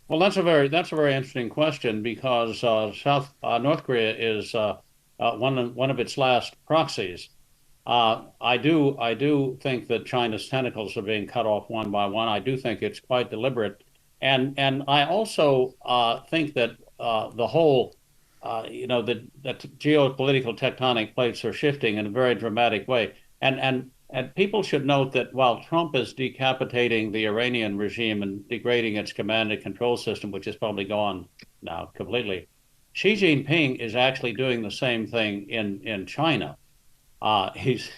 Well, that's a very interesting question because North Korea is one of its last proxies. I do think that China's tentacles are being cut off one by one. I do think it's quite deliberate, and I also think that the whole that geopolitical tectonic plates are shifting in a very dramatic way, and people should note that while Trump is decapitating the Iranian regime and degrading its command and control system, which is probably gone now completely, Xi Jinping is actually doing the same thing in China. He's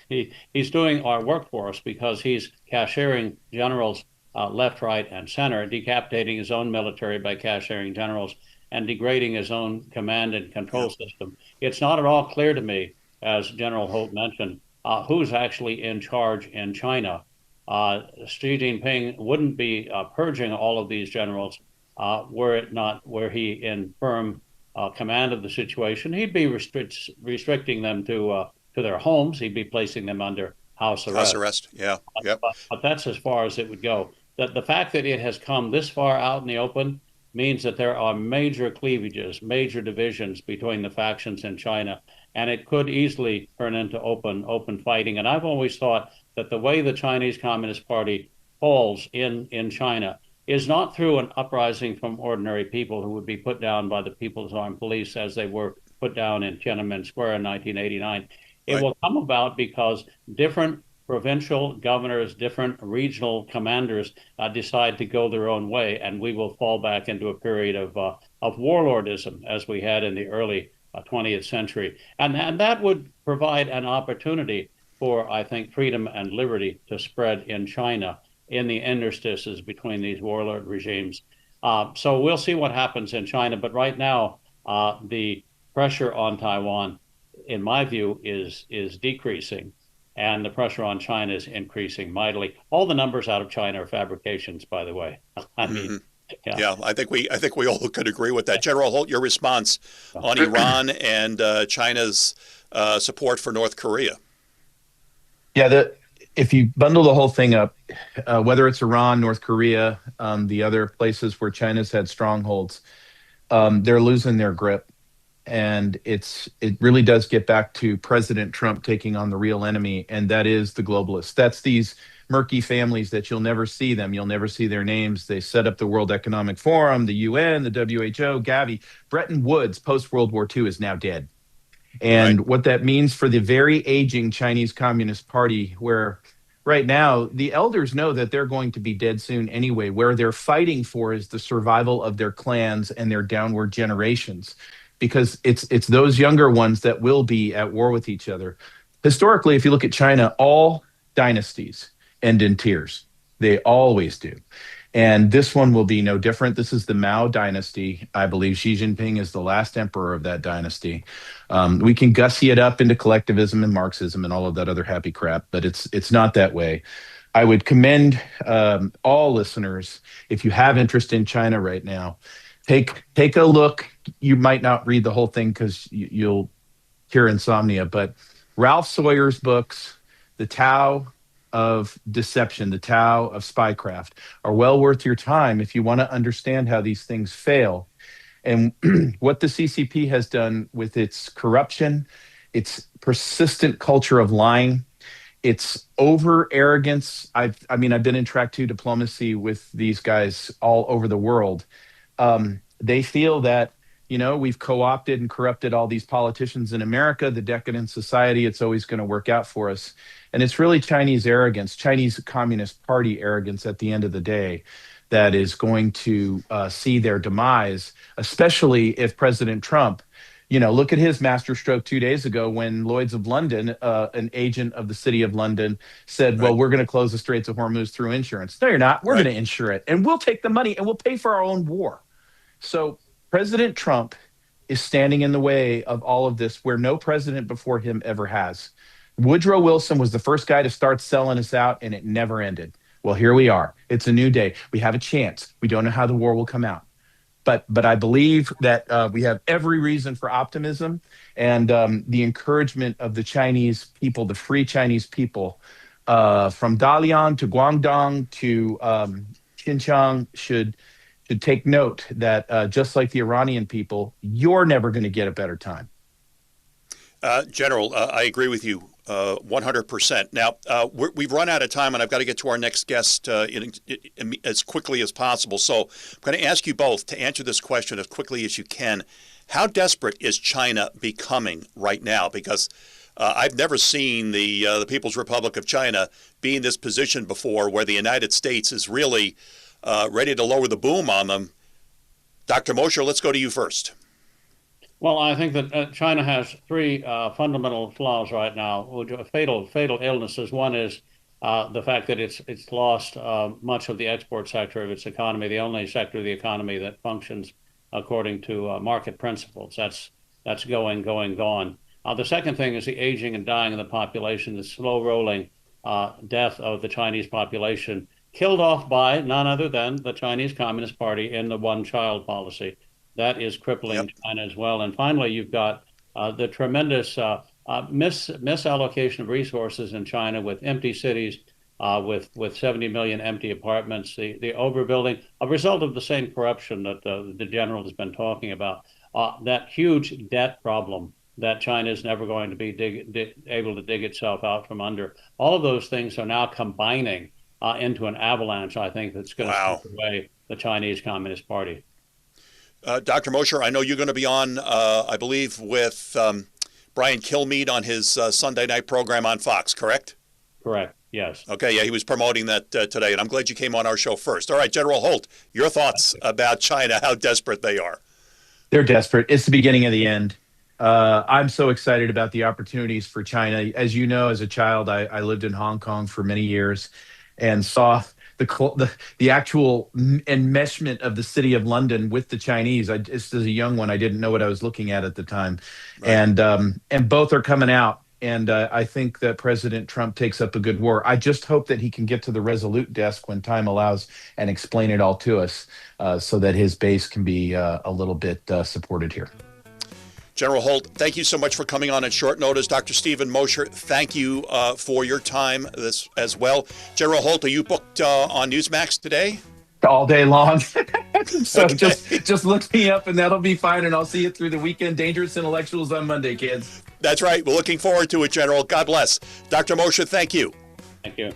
doing our work for us because he's cashiering generals left, right, and center, decapitating his own military by cashiering generals and degrading his own command and control system. It's not at all clear to me, as General Holt mentioned, who's actually in charge in China. Xi Jinping wouldn't be purging all of these generals were he in firm command of the situation. He'd be restricting them to their homes. He'd be placing them under house arrest. House arrest, yeah. Yep. But that's as far as it would go. The fact that it has come this far out in the open means that there are major cleavages, major divisions between the factions in China, and it could easily turn into open fighting. And I've always thought that the way the Chinese Communist Party falls in China is not through an uprising from ordinary people who would be put down by the People's Armed Police as they were put down in Tiananmen Square in 1989. It will come about because different provincial governors, different regional commanders decide to go their own way, and we will fall back into a period of warlordism as we had in the early 20th century. And that would provide an opportunity for, I think, freedom and liberty to spread in China in the interstices between these warlord regimes. So we'll see what happens in China. But right now, the pressure on Taiwan, in my view, is decreasing. And the pressure on China is increasing mightily. All the numbers out of China are fabrications, by the way. I mean, yeah, I think we all could agree with that. General Holt, your response on Iran and China's support for North Korea. Yeah, if you bundle the whole thing up, whether it's Iran, North Korea, the other places where China's had strongholds, they're losing their grip. And it really does get back to President Trump taking on the real enemy, and that is the globalists. That's these murky families that you'll never see them. You'll never see their names. They set up the World Economic Forum, the UN, the WHO, Gavi. Bretton Woods, post-World War II, is now dead. And what that means for the very aging Chinese Communist Party, where right now, the elders know that they're going to be dead soon anyway. Where they're fighting for is the survival of their clans and their downward generations, because it's those younger ones that will be at war with each other. Historically, if you look at China, all dynasties end in tears. They always do. And this one will be no different. This is the Mao dynasty. I believe Xi Jinping is the last emperor of that dynasty. We can gussy it up into collectivism and Marxism and all of that other happy crap, but it's not that way. I would commend all listeners, if you have interest in China right now, take a look. You might not read the whole thing because you'll cure insomnia, but Ralph Sawyer's books, The Tao of Deception, The Tao of Spycraft, are well worth your time if you want to understand how these things fail and what the CCP has done with its corruption, its persistent culture of lying, its over arrogance. I've been in track 2 diplomacy with these guys all over the world. They feel that, we've co-opted and corrupted all these politicians in America, the decadent society, it's always going to work out for us. And it's really Chinese arrogance, Chinese Communist Party arrogance at the end of the day that is going to see their demise, especially if President Trump, look at his masterstroke 2 days ago when Lloyd's of London, an agent of the city of London, said, well, we're going to close the Straits of Hormuz through insurance. No, you're not. We're going to insure it. And we'll take the money and we'll pay for our own war. So President Trump is standing in the way of all of this where no president before him ever has. Woodrow Wilson was the first guy to start selling us out, and it never ended. Well, here we are. It's a new day. We have a chance. We don't know how the war will come out. But I believe that we have every reason for optimism, and the encouragement of the Chinese people, the free Chinese people, from Dalian to Guangdong to Xinjiang should take note that just like the Iranian people, you're never going to get a better time. General, I agree with you 100%. Now, we've run out of time, and I've got to get to our next guest as quickly as possible. So I'm going to ask you both to answer this question as quickly as you can. How desperate is China becoming right now? Because I've never seen the People's Republic of China be in this position before where the United States is really ready to lower the boom on them. Dr. Mosher, let's go to you first. Well, I think that China has 3 fundamental flaws right now, fatal illnesses. One is the fact that it's lost much of the export sector of its economy, the only sector of the economy that functions according to market principles. That's gone. The second thing is the aging and dying of the population, the slow rolling death of the Chinese population, killed off by none other than the Chinese Communist Party in the one-child policy. That is crippling China as well. And finally, you've got the tremendous misallocation of resources in China with empty cities, with 70 million empty apartments, the overbuilding, a result of the same corruption that the general has been talking about, that huge debt problem that China is never going to be able to dig itself out from under. All of those things are now combining into an avalanche, I think, that's going to sweep away the Chinese Communist Party. Dr. Mosher, I know you're going to be on, I believe, with Brian Kilmeade on his Sunday night program on Fox, correct? Correct, yes. Okay, yeah, he was promoting that today, and I'm glad you came on our show first. All right, General Holt, your thoughts about China, how desperate they are. They're desperate. It's the beginning of the end. I'm so excited about the opportunities for China. As you know, as a child, I lived in Hong Kong for many years and saw the actual enmeshment of the city of London with the Chinese. Just as a young one, I didn't know what I was looking at the time. Right. And both are coming out. And I think that President Trump takes up a good war. I just hope that he can get to the Resolute desk when time allows and explain it all to us so that his base can be a little bit supported here. General Holt, thank you so much for coming on at short notice. Dr. Stephen Mosher, thank you for your time as well. General Holt, are you booked on Newsmax today? All day long. So okay. just look me up and that'll be fine, and I'll see you through the weekend. Dangerous Intellectuals on Monday, kids. That's right. We're looking forward to it, General. God bless. Dr. Mosher, thank you. Thank you.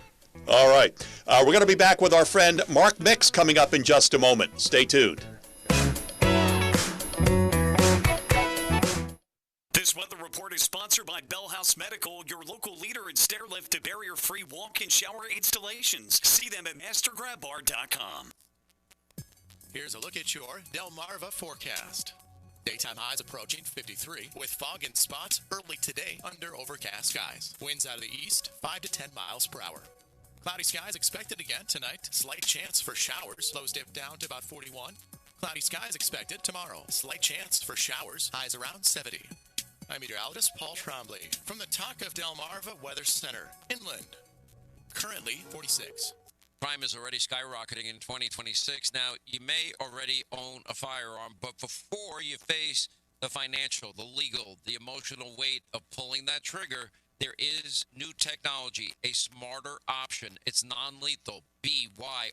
All right. We're going to be back with our friend Mark Mix coming up in just a moment. Stay tuned. This weather report is sponsored by Bell House Medical, your local leader in stairlift to barrier-free walk-in shower installations. See them at mastergrabbar.com. Here's a look at your Delmarva forecast. Daytime highs approaching 53 with fog in spots early today under overcast skies. Winds out of the east 5 to 10 miles per hour. Cloudy skies expected again tonight. Slight chance for showers. Lows dip down to about 41. Cloudy skies expected tomorrow. Slight chance for showers. Highs around 70. I'm meteorologist Paul Trombley from the Talk of Delmarva Weather Center, inland. Currently 46. Crime is already skyrocketing in 2026. Now, you may already own a firearm, but before you face the financial, the legal, the emotional weight of pulling that trigger, there is new technology, a smarter option. It's non-lethal, BYRNA.com.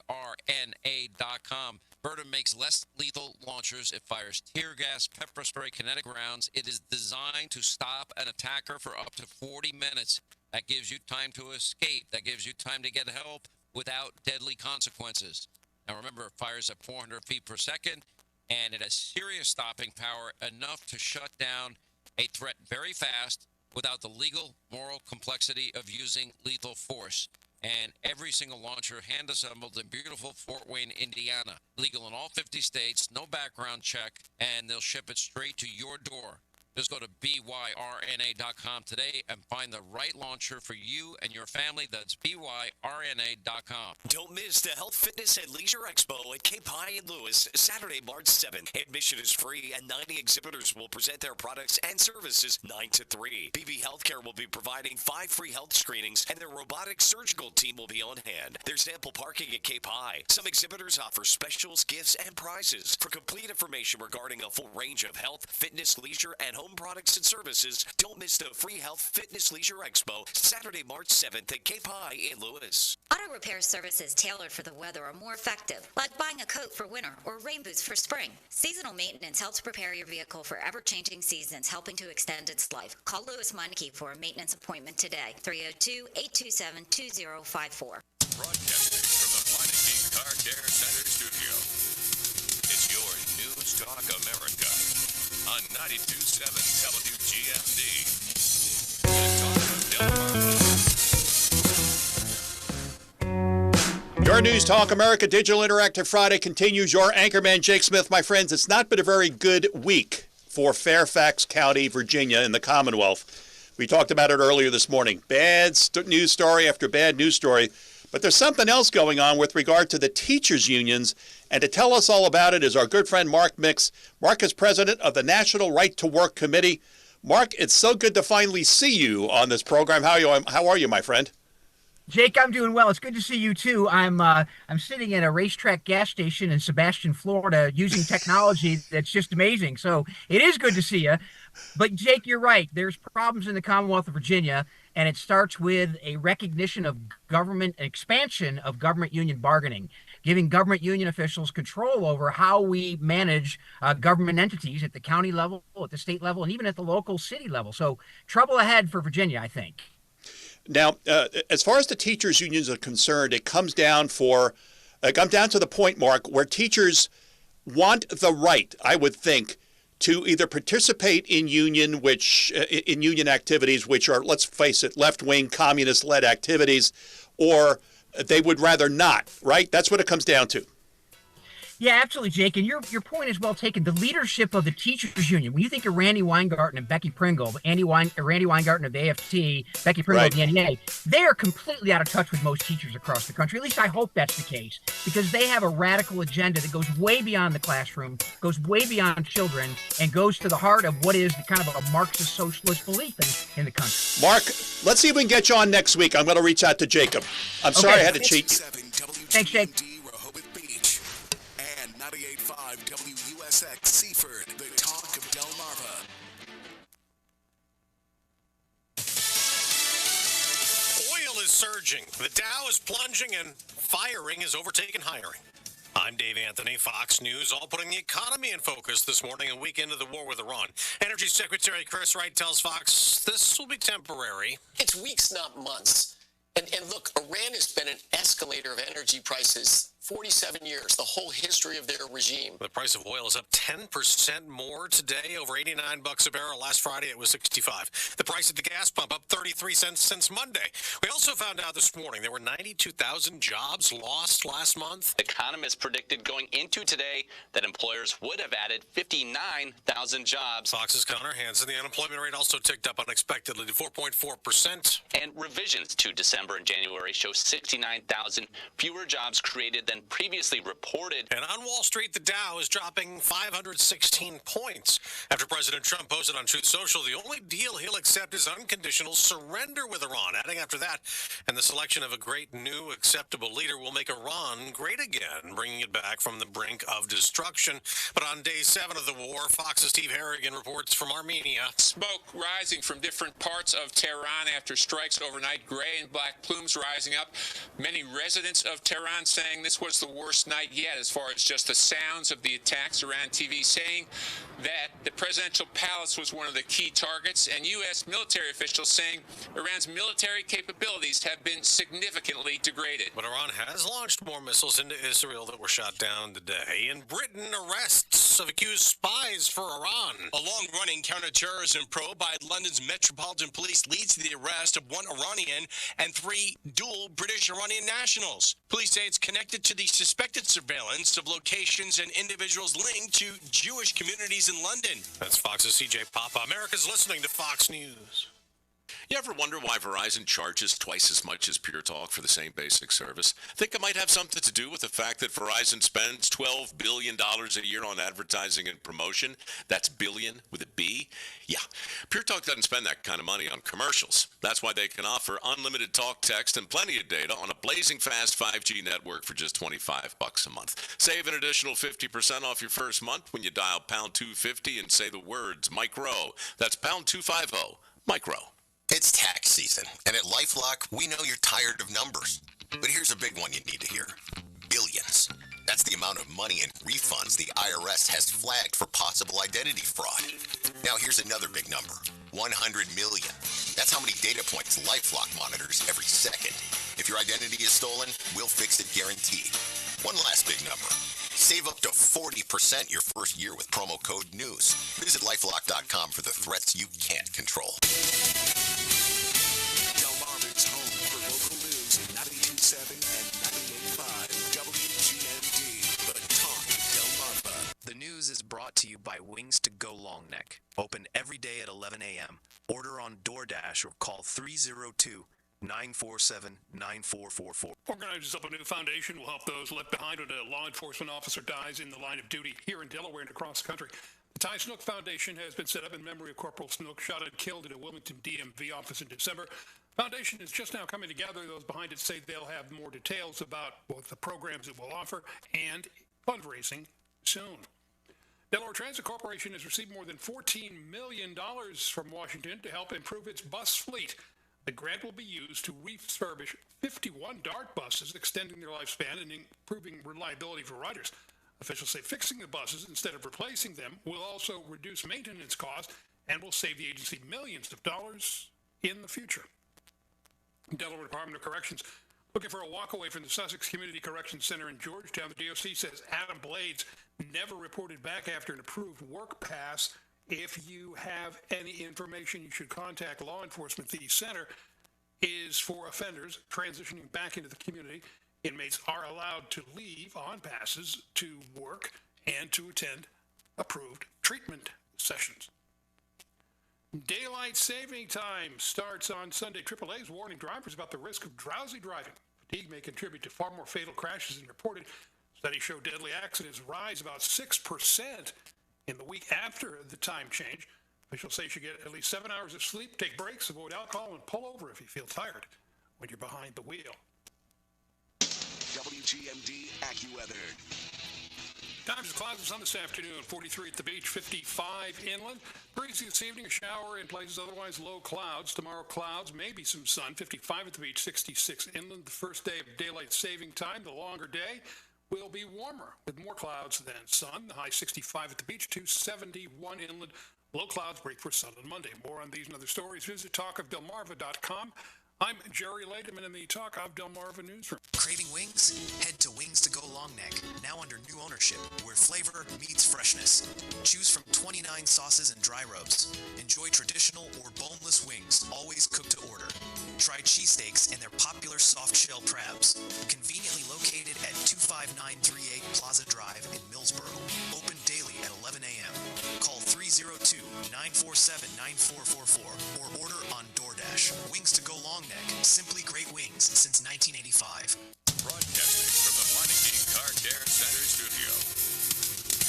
Berta makes less lethal launchers. It fires tear gas, pepper spray, kinetic rounds. It is designed to stop an attacker for up to 40 minutes. That gives you time to escape. That gives you time to get help without deadly consequences. Now remember, it fires at 400 feet per second, and it has serious stopping power, enough to shut down a threat very fast without the legal, moral complexity of using lethal force. And every single launcher hand-assembled in beautiful Fort Wayne, Indiana. Legal in all 50 states, no background check, and they'll ship it straight to your door. Just go to BYRNA.com today and find the right launcher for you and your family. That's BYRNA.com. Don't miss the Health, Fitness, and Leisure Expo at Cape High in Lewis, Saturday, March 7th. Admission is free, and 90 exhibitors will present their products and services 9 to 3. BB Healthcare will be providing 5 free health screenings, and their robotic surgical team will be on hand. There's ample parking at Cape High. Some exhibitors offer specials, gifts, and prizes. For complete information regarding a full range of health, fitness, leisure, and home products and services, don't miss the Free Health, Fitness, Leisure Expo, Saturday, March 7th at Cape High in Lewis. Auto repair services tailored for the weather are more effective, like buying a coat for winter or rain boots for spring. Seasonal maintenance helps prepare your vehicle for ever-changing seasons, helping to extend its life. Call Lewis Meineke for a maintenance appointment today, 302-827-2054. Broadcasting from the Meineke Car Care Center studio. It's your News Talk America on 92.7 WGMD. The Talk of Delmarva. Your News Talk America Digital Interactive Friday continues. Your anchorman, Jake Smith. My friends, it's not been a very good week for Fairfax County, Virginia, in the Commonwealth. We talked about it earlier this morning. Bad news story after bad news story. But there's something else going on with regard to the teachers' unions. And to tell us all about it is our good friend Mark Mix. Mark is president of the National Right to Work Committee. Mark, it's so good to finally see you on this program. How are you, my friend? Jake, I'm doing well. It's good to see you too. I'm sitting at a racetrack gas station in Sebastian, Florida, using technology that's just amazing. So it is good to see you. But Jake, you're right. There's problems in the Commonwealth of Virginia, and it starts with a recognition of government expansion of government union bargaining, giving government union officials control over how we manage government entities at the county level, at the state level, and even at the local city level. So trouble ahead for Virginia, I think. Now, as far as the teachers' unions are concerned, it comes down to the point, Mark, where teachers want the right, I would think, to either participate in union activities, which are, let's face it, left-wing, communist-led activities, or they would rather not, right? That's what it comes down to. Yeah, absolutely, Jake. And your point is well taken. The leadership of the teachers union, when you think of Randy Weingarten and Becky Pringle, Randy Weingarten of the AFT, Becky Pringle of the NEA, they are completely out of touch with most teachers across the country. At least I hope that's the case, because they have a radical agenda that goes way beyond the classroom, goes way beyond children, and goes to the heart of what is the kind of a Marxist socialist belief in the country. Mark, let's see if we can get you on next week. I'm going to reach out to Jacob. I'm sorry I had to cheat. Thanks, Jake. 98.5 WUSX Seaford, the Talk of Delmarva. Oil is surging, the Dow is plunging, and firing is overtaking hiring. I'm Dave Anthony, Fox News, all putting the economy in focus this morning, a week into the war with Iran. Energy Secretary Chris Wright tells Fox this will be temporary. It's weeks, not months. And look, Iran has been an escalator of energy prices 47 years, the whole history of their regime. The price of oil is up 10% more today, over $89 a barrel. Last Friday it was 65. The price at the gas pump up 33 cents since Monday. We also found out this morning there were 92,000 jobs lost last month. Economists predicted going into today that employers would have added 59,000 jobs. Fox's Connor Hansen. The unemployment rate also ticked up unexpectedly to 4.4%. And revisions to December and January show 69,000 fewer jobs created than previously reported. And on Wall Street, the Dow is dropping 516 points after President Trump posted on Truth Social the only deal he'll accept is unconditional surrender with Iran. Adding after that, and the selection of a great new acceptable leader will make Iran great again, bringing it back from the brink of destruction. But on day 7 of the war, Fox's Steve Harrigan reports from Armenia. Smoke rising from different parts of Tehran after strikes overnight. Gray and black plumes rising up. Many residents of Tehran saying this was the worst night yet as far as just the sounds of the attacks. Iran TV saying that the presidential palace was one of the key targets, and U.S. military officials saying Iran's military capabilities have been significantly degraded. But Iran has launched more missiles into Israel that were shot down today. And Britain arrests of accused spies for Iran. A long-running counterterrorism probe by London's Metropolitan Police leads to the arrest of one Iranian and 3 dual British-Iranian nationals. Police say it's connected to the suspected surveillance of locations and individuals linked to Jewish communities in London. That's Fox's CJ Papa. America's listening to Fox News. You ever wonder why Verizon charges twice as much as Pure Talk for the same basic service? Think it might have something to do with the fact that Verizon spends $12 billion a year on advertising and promotion? That's billion with a B? Yeah, Pure Talk doesn't spend that kind of money on commercials. That's why they can offer unlimited talk, text, and plenty of data on a blazing fast 5G network for just $25 a month. Save an additional 50% off your first month when you dial pound 250 and say the words micro. That's pound 250, micro. It's tax season, and at LifeLock, we know you're tired of numbers. But here's a big one you need to hear. Billions. That's the amount of money in refunds the IRS has flagged for possible identity fraud. Now here's another big number. 100 million. That's how many data points LifeLock monitors every second. If your identity is stolen, we'll fix it guaranteed. One last big number. Save up to 40% your first year with promo code NEWS. Visit LifeLock.com for the threats you can't control. Delmarva's home for local news, 92.7 and 98.5 WGMD, the talk of Delmarva. The news is brought to you by Wings to Go Long Neck. Open every day at 11 a.m. Order on DoorDash or call 302-947-9444. Organizers of a new foundation will help those left behind when a law enforcement officer dies in the line of duty here in Delaware and across the country. The Ty Snook Foundation has been set up in memory of Corporal Snook, shot and killed in a Wilmington DMV office in December. The foundation is just now coming together. Those behind it say they'll have more details about both the programs it will offer and fundraising soon. Delaware Transit Corporation has received more than $14 million from Washington to help improve its bus fleet. The grant will be used to refurbish 51 DART buses, extending their lifespan and improving reliability for riders. Officials say fixing the buses instead of replacing them will also reduce maintenance costs and will save the agency millions of dollars in the future. Delaware Department of Corrections looking for a walkaway from the Sussex Community Corrections Center in Georgetown. The DOC says Adam Blades never reported back after an approved work pass. If you have any information, you should contact law enforcement. The center is for offenders transitioning back into the community. Inmates are allowed to leave on passes to work and to attend approved treatment sessions. Daylight saving time starts on Sunday. AAA is warning drivers about the risk of drowsy driving. Fatigue may contribute to far more fatal crashes than reported. Studies show deadly accidents rise about 6% in the week after the time change. Officials say you should get at least 7 hours of sleep, take breaks, avoid alcohol, and pull over if you feel tired when you're behind the wheel. WGMD AccuWeather. Times of clouds and sun this afternoon, 43 at the beach, 55 inland. Breezy this evening, a shower in places, otherwise low clouds. Tomorrow, clouds, maybe some sun, 55 at the beach, 66 inland. The first day of daylight saving time, the longer day, will be warmer with more clouds than sun. The high 65 at the beach to 71 inland. Low clouds break for sun on Monday. More on these and other stories. Visit talkofdelmarva.com. I'm Jerry Laderman in the Talk of Delmarva newsroom. Craving wings? Head to Wings to Go Long Neck, now under new ownership, where flavor meets freshness. Choose from 29 sauces and dry rubs. Enjoy traditional or boneless wings, always cooked to order. Try cheesesteaks and their popular soft shell crabs. Conveniently located at 25938 Plaza Drive in Millsboro. Open daily at 11 a.m. Call 302-947-9444 or order on DoorDash. Wings to Go Long Neck, simply great wings since 1985. Broadcasting from the Meineke Car Care Center studio.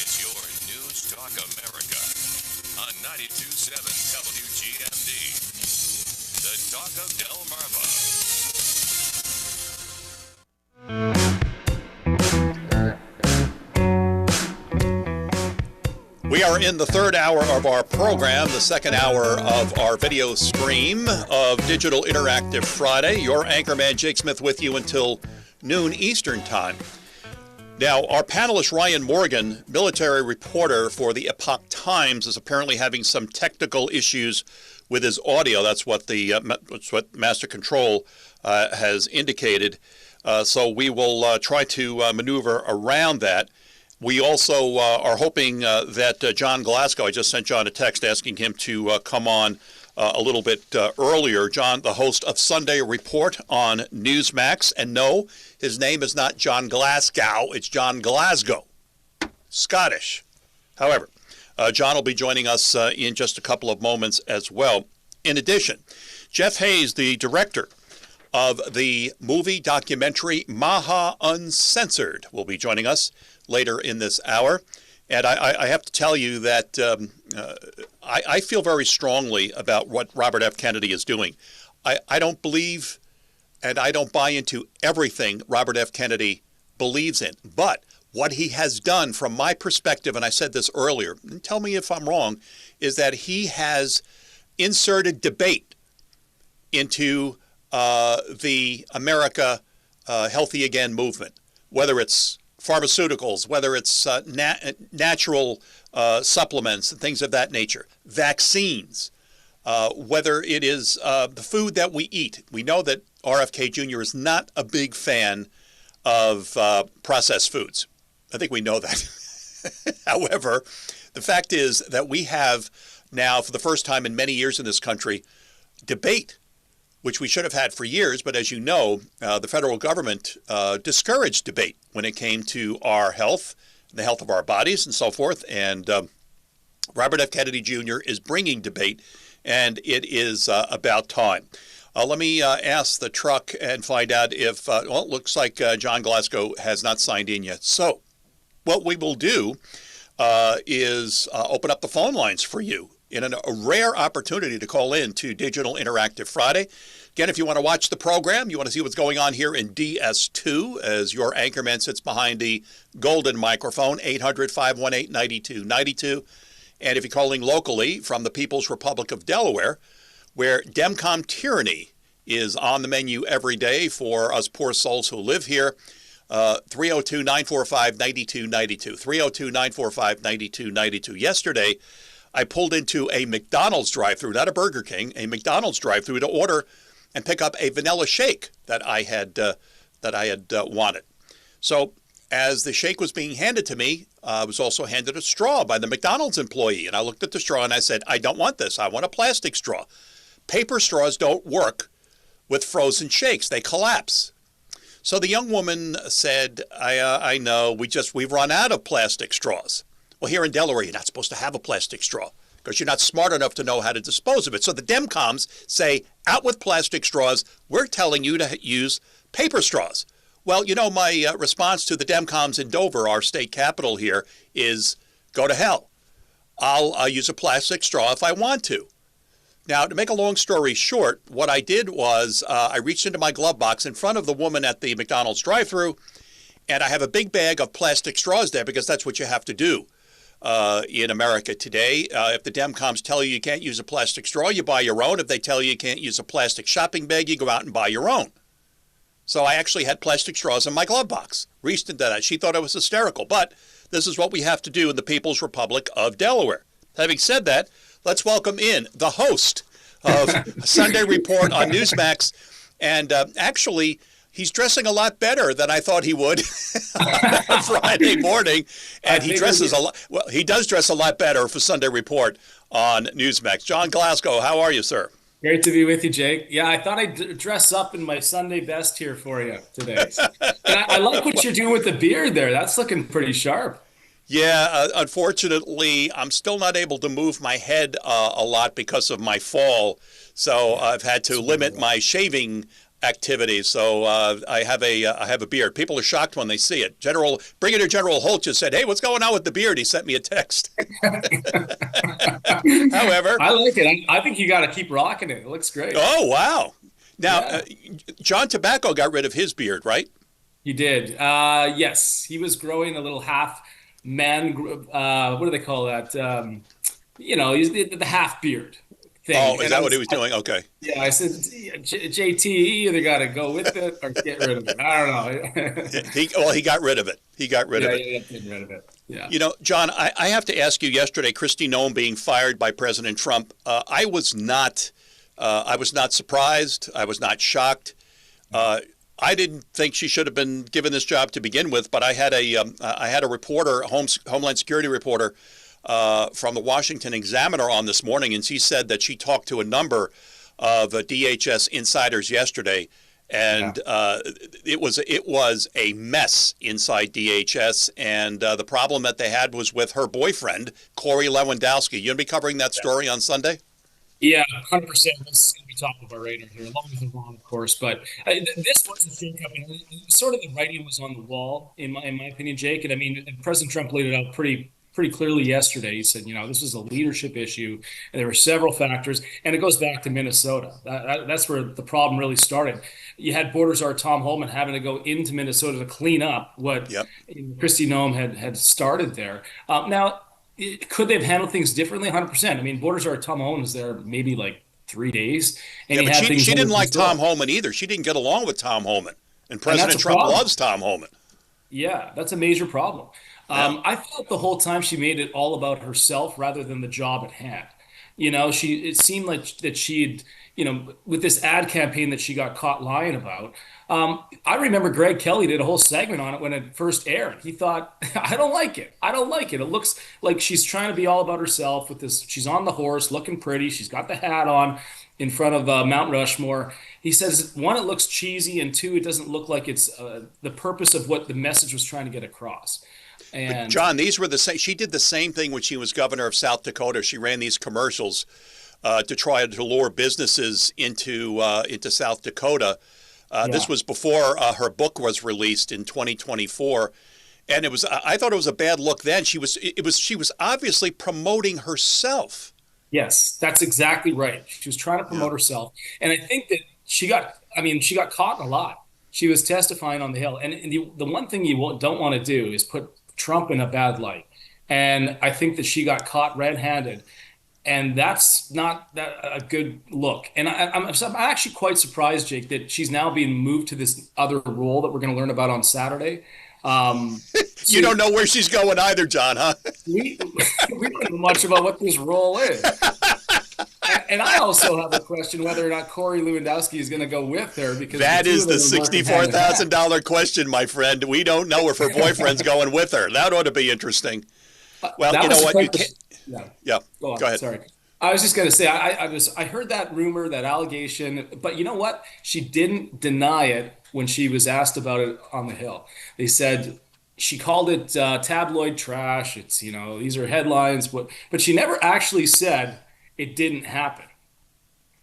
It's your News Talk America on 92.7 WGMD. The Talk of Delmarva. We are in the third hour of our program, the second hour of our video stream of Digital Interactive Friday. Your anchorman, Jake Smith, with you until noon Eastern Time. Now, our panelist, Ryan Morgan, military reporter for the Epoch Times, is apparently having some technical issues with his audio. That's what Master Control has indicated. So we will try to maneuver around that. We also are hoping that John Glasgow, I just sent John a text asking him to come on a little bit earlier. John, the host of Sunday Report on Newsmax. And no, his name is not John Glasgow, it's John Glasgow. Scottish. However, John will be joining us in just a couple of moments as well. In addition, Jeff Hayes, the director of the movie documentary Maha Uncensored, will be joining us later in this hour. And I have to tell you that I feel very strongly about what Robert F. Kennedy is doing. I don't believe and I don't buy into everything Robert F. Kennedy believes in. But what he has done from my perspective, and I said this earlier, and tell me if I'm wrong, is that he has inserted debate into the America Healthy Again movement, whether it's pharmaceuticals, whether it's natural supplements and things of that nature, vaccines, whether it is the food that we eat. We know that RFK Jr. is not a big fan of processed foods. I think we know that. However, the fact is that we have now, for the first time in many years in this country, debate, which we should have had for years. But as you know, the federal government discouraged debate when it came to our health, the health of our bodies and so forth. And Robert F. Kennedy Jr. is bringing debate, and it is about time. Let me ask the truck and find out if, well, it looks like John Glasgow has not signed in yet. So what we will do is open up the phone lines for you in a rare opportunity to call in to Digital Interactive Friday. Again, if you want to watch the program, you want to see what's going on here in DS2 as your anchorman sits behind the golden microphone, 800-518-9292. And if you're calling locally from the People's Republic of Delaware, where Demcom tyranny is on the menu every day for us poor souls who live here, 302-945-9292, 302-945-9292. Yesterday, I pulled into a McDonald's drive-thru, not a Burger King, a McDonald's drive-thru to order and pick up a vanilla shake that I had wanted. So as the shake was being handed to me, I was also handed a straw by the McDonald's employee. And I looked at the straw and I said, I don't want this. I want a plastic straw. Paper straws don't work with frozen shakes. They collapse. So the young woman said, I know, we've run out of plastic straws. Well, here in Delaware, you're not supposed to have a plastic straw because you're not smart enough to know how to dispose of it. So the Demcoms say, out with plastic straws. We're telling you to use paper straws. Well, you know, my response to the Demcoms in Dover, our state capital here, is go to hell. I'll use a plastic straw if I want to. Now, to make a long story short, what I did was I reached into my glove box in front of the woman at the McDonald's drive-thru, and I have a big bag of plastic straws there because that's what you have to do in America today. If the Demcoms tell you you can't use a plastic straw, you buy your own. If they tell you you can't use a plastic shopping bag, you go out and buy your own. So I actually had plastic straws in my glove box. Reached into that. She thought I was hysterical, but this is what we have to do in the People's Republic of Delaware. Having said that, let's welcome in the host of Sunday Report on Newsmax, And actually, he's dressing a lot better than I thought he would on Friday morning. And he dresses a lot. Well, he does dress a lot better for Sunday Report on Newsmax. John Glasgow, how are you, sir? Great to be with you, Jake. Yeah, I thought I'd dress up in my Sunday best here for you today. And I like what you're doing with the beard there. That's looking pretty sharp. Yeah, unfortunately, I'm still not able to move my head a lot because of my fall. So I've had to limit my shaving activities. So I have a beard. People are shocked when they see it. Brigadier General Holt just said, "Hey, what's going on with the beard?" He sent me a text. However, I like it. I think you got to keep rocking it. It looks great. Oh, wow. Now, John Tobacco got rid of his beard, right? He did. Yes, he was growing a little half man. What do they call that? He's the half beard thing. Oh, is that what he was doing? Okay. Yeah, I said, JT, you either got to go with it or get rid of it. I don't know. He got rid of it. He got rid of it. Yeah, getting rid of it. Yeah. You know, John, I have to ask you. Yesterday, Kristi Noem being fired by President Trump. I was not surprised. I was not shocked. I didn't think she should have been given this job to begin with. But I had a reporter, Homeland Security reporter, from the Washington Examiner on this morning, and she said that she talked to a number of DHS insiders yesterday, and it was a mess inside DHS, and the problem that they had was with her boyfriend, Corey Lewandowski. You gonna be covering that story on Sunday? Yeah, 100%. This is going to be top of our radar here, along with Iran, of course. But this was a shakeup, and sort of the writing was on the wall, in my opinion, Jake. And I mean, President Trump laid it out pretty clearly yesterday. He said, this is a leadership issue, and there were several factors, and it goes back to Minnesota. That's where the problem really started. You had Border Czar Tom Homan having to go into Minnesota to clean up what Kristi Noem had started there. Now, could they have handled things differently? 100%. I mean, Border Czar Tom Homan was there maybe like 3 days. And but she didn't like Tom Homan either. She didn't get along with Tom Homan. And President Trump loves Tom Homan. Yeah, that's a major problem. I felt the whole time she made it all about herself rather than the job at hand. It seemed like that she'd, with this ad campaign that she got caught lying about. I remember Greg Kelly did a whole segment on it when it first aired. He thought, I don't like it. It looks like she's trying to be all about herself with this. She's on the horse looking pretty. She's got the hat on in front of Mount Rushmore. He says, one, it looks cheesy, and two, it doesn't look like it's the purpose of what the message was trying to get across. And John, these were the same. She did the same thing when she was governor of South Dakota. She ran these commercials to try to lure businesses into South Dakota. This was before her book was released in 2024, and it was. I thought it was a bad look then. She was obviously promoting herself. Yes, that's exactly right. She was trying to promote herself, and I think that she got caught in a lot. She was testifying on the Hill, and the one thing you don't want to do is put Trump in a bad light. And I think that she got caught red-handed, and that's not a good look. And I'm actually quite surprised, Jake, that she's now being moved to this other role that we're going to learn about on Saturday. You don't know where she's going either, John, huh? We don't know much about what this role is. And I also have a question whether or not Corey Lewandowski is going to go with her, because that is the $64,000 question, my friend. We don't know if her boyfriend's going with her. That ought to be interesting. Well, you know what? You can't. Yeah. Go ahead. Sorry. I was just going to say I heard that rumor, that allegation, but you know what? She didn't deny it when she was asked about it on the Hill. They said she called it tabloid trash. It's these are headlines, but she never actually said it didn't happen.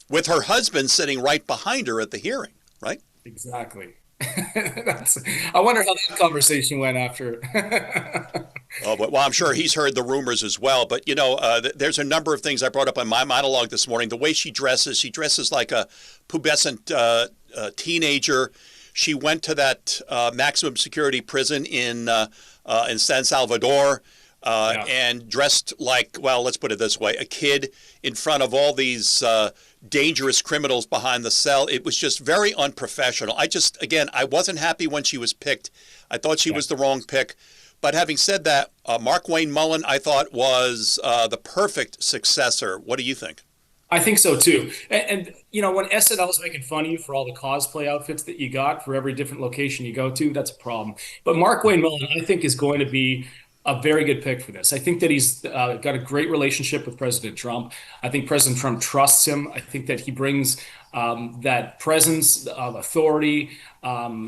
With her husband sitting right behind her at the hearing, right? Exactly. I wonder how that conversation went after. Well, I'm sure he's heard the rumors as well. But, there's a number of things I brought up in my monologue this morning. The way she dresses like a pubescent teenager. She went to that maximum security prison in San Salvador. And dressed like, well, let's put it this way, a kid in front of all these dangerous criminals behind the cell. It was just very unprofessional. I wasn't happy when she was picked. I thought she was the wrong pick. But having said that, Mark Wayne Mullen, I thought, was the perfect successor. What do you think? I think so too. And when SNL is making fun of you for all the cosplay outfits that you got for every different location you go to, that's a problem. But Mark Wayne Mullen, I think, is going to be a very good pick for this. I think that he's got a great relationship with President Trump. I think President Trump trusts him. I think that he brings that presence of authority.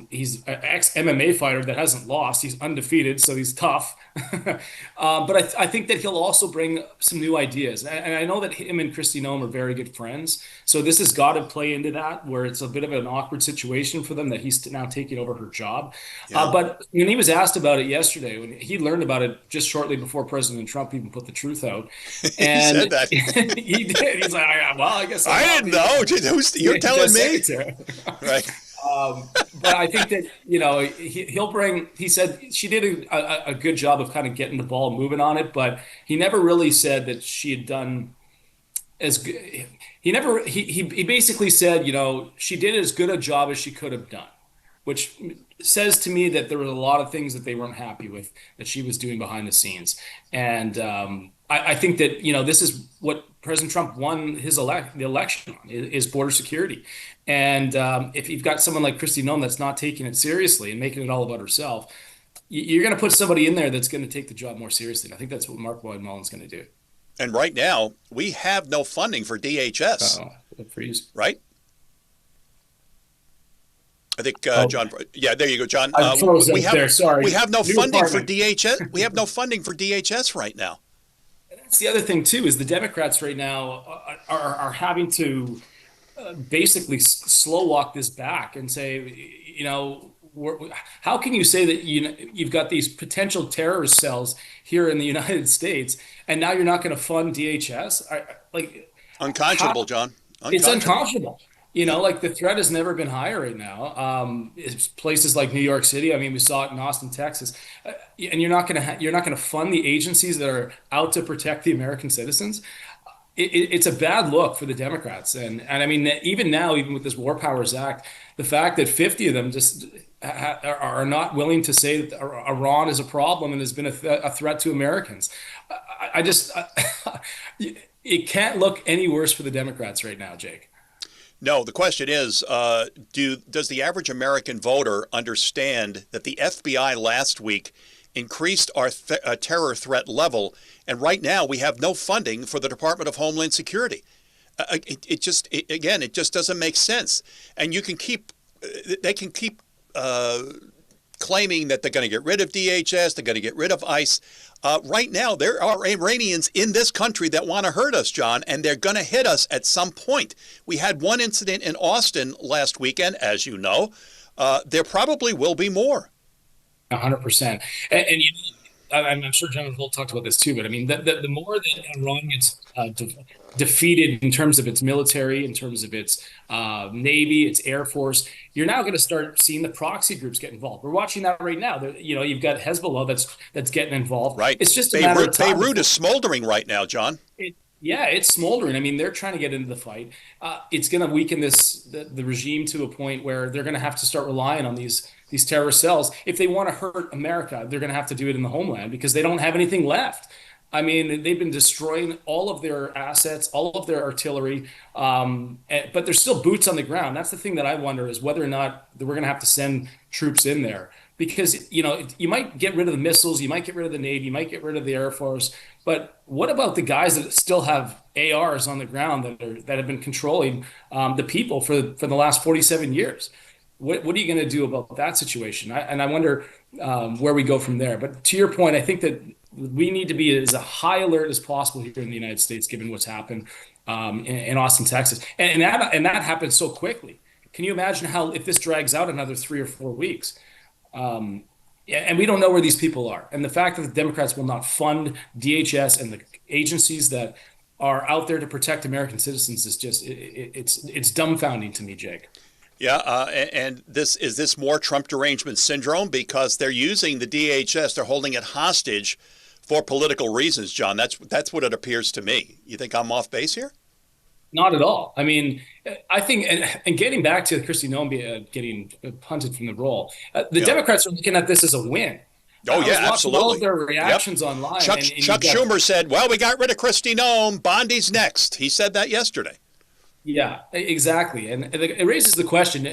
He's an ex-MMA fighter that hasn't lost. He's undefeated, so he's tough. But I think that he'll also bring some new ideas. And I know that him and Kristi Noem are very good friends. So this has got to play into that, where it's a bit of an awkward situation for them that he's now taking over her job. Yeah. But when he was asked about it yesterday, when he learned about it just shortly before President Trump even put the truth out. And he said that. He did. He's like, well, I guess I didn't know. You're telling me. Right. But I think that, he'll bring, he said she did a good job of kind of getting the ball moving on it, but he never really said that she had done as good. He basically said, she did as good a job as she could have done, which says to me that there were a lot of things that they weren't happy with that she was doing behind the scenes. And I think that, this is what President Trump won the election on, is border security. And if you've got someone like Kristi Noem that's not taking it seriously and making it all about herself, you're going to put somebody in there that's going to take the job more seriously. And I think that's what Mark Wayne Mullen's going to do. And right now, we have no funding for DHS. Freeze. Right? I think John. Yeah, there you go, John. We have, sorry. We have no funding for DHS. We have no funding for DHS right now. And that's the other thing too, is the Democrats right now are having to basically slow walk this back and say, how can you say that you've got these potential terrorist cells here in the United States, and now you're not going to fund DHS? Unconscionable, John. It's unconscionable. The threat has never been higher right now. It's places like New York City. I mean, we saw it in Austin, Texas, and you're not going to fund the agencies that are out to protect the American citizens. It's a bad look for the Democrats, and I mean, even now, even with this War Powers Act, the fact that 50 of them just are not willing to say that Iran is a problem and has been a threat to Americans. It can't look any worse for the Democrats right now, Jake. No, the question is, does the average American voter understand that the FBI last week increased our terror threat level, and right now we have no funding for the Department of Homeland Security? It just doesn't make sense. And they can keep claiming that they're going to get rid of DHS, they're going to get rid of ICE. Right now, there are Iranians in this country that want to hurt us, John, and they're going to hit us at some point. We had one incident in Austin last weekend, as you know. There probably will be more. 100%. And I'm sure General Holt talked about this too, but I mean, the more that Iran gets defeated in terms of its military, in terms of its Navy, its Air Force, you're now going to start seeing the proxy groups get involved. We're watching that right now. You've got Hezbollah that's getting involved. Right. It's just a matter of time. Beirut is smoldering right now, John. It's smoldering. I mean, they're trying to get into the fight. It's going to weaken the regime to a point where they're going to have to start relying on these terrorist cells. If they want to hurt America, they're going to have to do it in the homeland because they don't have anything left. I mean, they've been destroying all of their assets, all of their artillery, but there's still boots on the ground. That's the thing that I wonder, is whether or not we're going to have to send troops in there. Because, you might get rid of the missiles, you might get rid of the Navy, you might get rid of the Air Force, but what about the guys that still have ARs on the ground that have been controlling the people for the last 47 years? What are you going to do about that situation? I wonder where we go from there. But to your point, I think that we need to be as a high alert as possible here in the United States, given what's happened in Austin, Texas. And that happened so quickly. Can you imagine if this drags out another 3 or 4 weeks? And we don't know where these people are. And the fact that the Democrats will not fund DHS and the agencies that are out there to protect American citizens is just, it's dumbfounding to me, Jake. Yeah, and is this more Trump derangement syndrome? Because they're using the DHS, they're holding it hostage for political reasons, John. That's what it appears to me. You think I'm off base here? Not at all. I mean, I think, and getting back to Kristi Noem getting punted from the role, the Democrats are looking at this as a win. Oh, I yeah, was watching all absolutely. of their reactions online. Chuck, and Chuck Schumer said, well, we got rid of Kristi Noem. Bondi's next. He said that yesterday. Yeah, exactly. And it raises the question,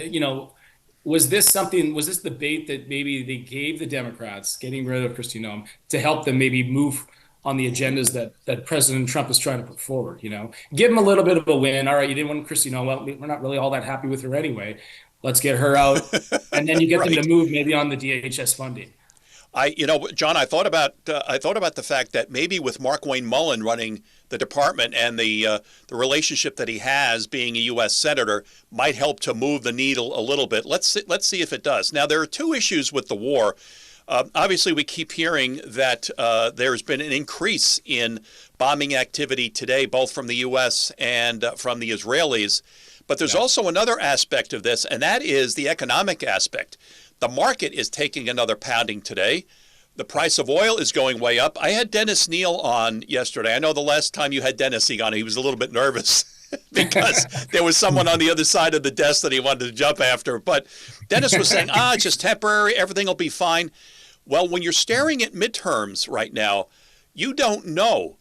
was this the bait that maybe they gave the Democrats, getting rid of Kristi Noem, to help them maybe move on the agendas that President Trump is trying to put forward? Give them a little bit of a win. All right, you didn't want Kristi Noem. Well, we're not really all that happy with her anyway. Let's get her out. And then you get them to move maybe on the DHS funding. John, I thought about the fact that maybe with Markwayne Mullin running the department and the relationship that he has, being a U.S. senator, might help to move the needle a little bit. Let's see if it does. Now, there are two issues with the war. Obviously, we keep hearing that there's been an increase in bombing activity today, both from the U.S. and from the Israelis. But there's also another aspect of this, and that is the economic aspect. The market is taking another pounding today. The price of oil is going way up. I had Dennis Neal on yesterday. I know the last time you had Dennis on, he was a little bit nervous because there was someone on the other side of the desk that he wanted to jump after. But Dennis was saying, it's just temporary. Everything will be fine. Well, when you're staring at midterms right now, you don't know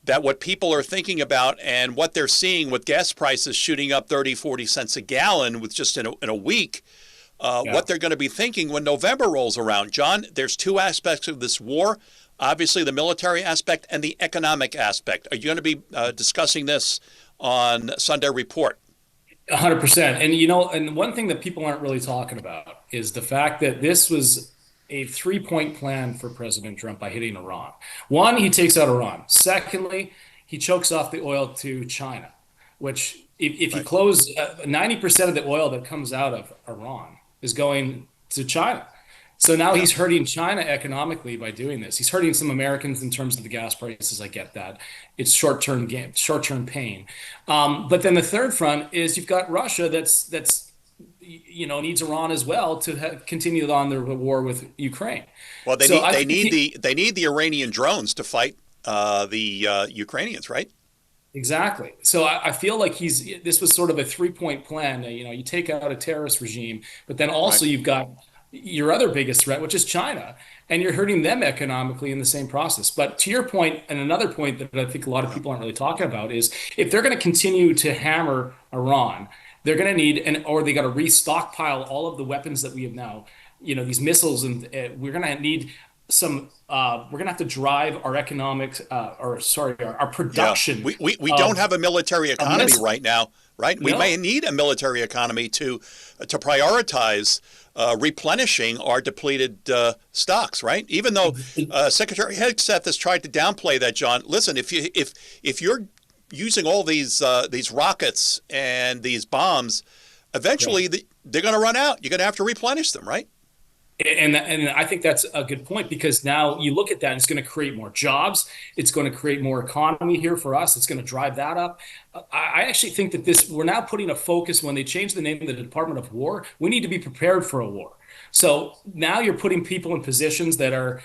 that what people are thinking about and what they're seeing with gas prices shooting up 30, 40 cents a gallon with just in a week, what they're going to be thinking when November rolls around. John, there's two aspects of this war, obviously the military aspect and the economic aspect. Are you going to be discussing this on Sunday Report? 100%. And one thing that people aren't really talking about is the fact that this was a 3-point plan for President Trump by hitting Iran. One, he takes out Iran. Secondly, he chokes off the oil to China, which if you close 90% of the oil that comes out of Iran is going to China. So now he's hurting China economically by doing this. He's hurting some Americans in terms of the gas prices. I get that. It's short-term gain, short-term pain. But then the third front is you've got Russia that's needs Iran as well to continue on the war with Ukraine. Well, they need the Iranian drones to fight the Ukrainians, right? Exactly. So I feel like this was sort of a 3-point plan. You take out a terrorist regime, but then also you've got your other biggest threat, which is China, and you're hurting them economically in the same process. But to your point, and another point that I think a lot of people aren't really talking about is if they're going to continue to hammer Iran, they're going to need or they got to restockpile all of the weapons that we have now, these missiles, and we're going to need some. We're going to have to drive our our production. Yeah. We don't have a military economy right now, right? We may need a military economy to prioritize replenishing our depleted stocks, right? Even though Secretary Hegseth has tried to downplay that, John. Listen, if you're using all these rockets and these bombs, eventually they're going to run out. You're going to have to replenish them, right? And I think that's a good point, because now you look at that and it's going to create more jobs. It's going to create more economy here for us. It's going to drive that up. I actually think that we're now putting a focus when they change the name of the Department of War. We need to be prepared for a war. So now you're putting people in positions that are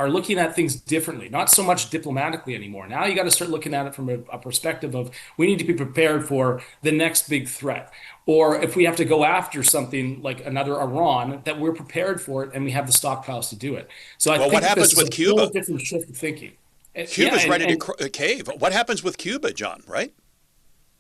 looking at things differently, not so much diplomatically anymore. Now you got to start looking at it from a perspective of we need to be prepared for the next big threat. Or if we have to go after something like another Iran, that we're prepared for it and we have the stockpiles to do it. So I think what happens with Cuba? A different shift of thinking. Cuba's ready to cave. What happens with Cuba, John, right?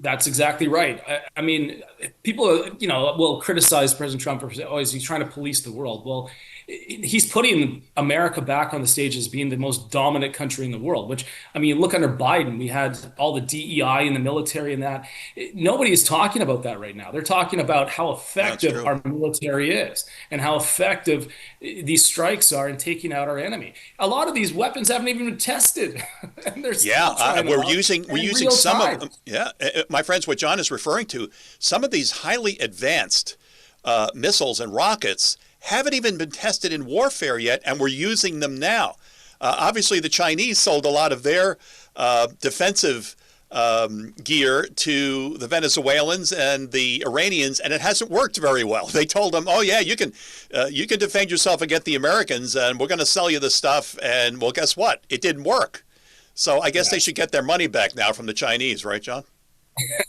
That's exactly right. I mean, people, will criticize President Trump for, is he trying to police the world? Well, he's putting America back on the stage as being the most dominant country in the world, which, I mean, look under Biden, we had all the DEI in the military and that. Nobody is talking about that right now. They're talking about how effective our military is and how effective these strikes are in taking out our enemy. A lot of these weapons haven't even been tested. We're using some of them. Yeah, my friends, what John is referring to, some of these highly advanced missiles and rockets haven't even been tested in warfare yet, and we're using them now. Obviously, the Chinese sold a lot of their defensive gear to the Venezuelans and the Iranians, and it hasn't worked very well. They told them, "Oh yeah, you can defend yourself against the Americans, and we're going to sell you the stuff." And well, guess what? It didn't work. So I guess they should get their money back now from the Chinese, right, John?